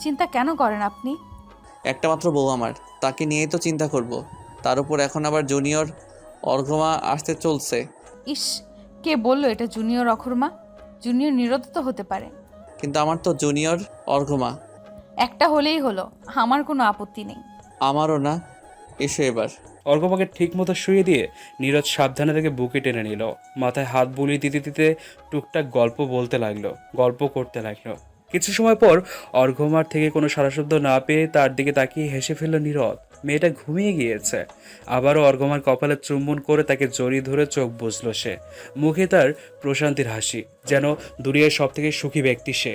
চিন্তা কেন করেন আপনি? একটা মাত্র বউ আমার, তাকে নিয়েই তো চিন্তা করব। তার উপর এখন আবার জুনিয়র অর্ঘমা আসতে চলছে। ইস, কে বললো এটা জুনিয়র অখরমা? জুনিয়র নীরদ তো হতে পারে। কিন্তু আমার তো জুনিয়র অর্ঘমা। একটা হলেই হলো, আমার কোনো আপত্তি নেই। আমারও না। এসো এবার। অর্ঘমাকে ঠিক মতো শুয়ে দিয়ে নীরদ সাবধানে তাকে বুকে টেনে নিল, মাথায় হাত বুলিয়ে দিতে দিতে টুকটাক গল্প করতে লাগলো। কিছু সময় পর অর্ঘমার থেকে কোনো সাড়া শব্দ না পেয়ে তার দিকে তাকিয়ে হেসে ফেলল নীরদ। মেয়েটা ঘুমিয়ে গিয়েছে। আবারও অর্ঘমার কপালে চুম্বন করে তাকে জড়িয়ে ধরে চোখ বুজল সে। মুখে তার প্রশান্তির হাসি, যেন দুনিয়ার সব থেকে সুখী ব্যক্তি সে।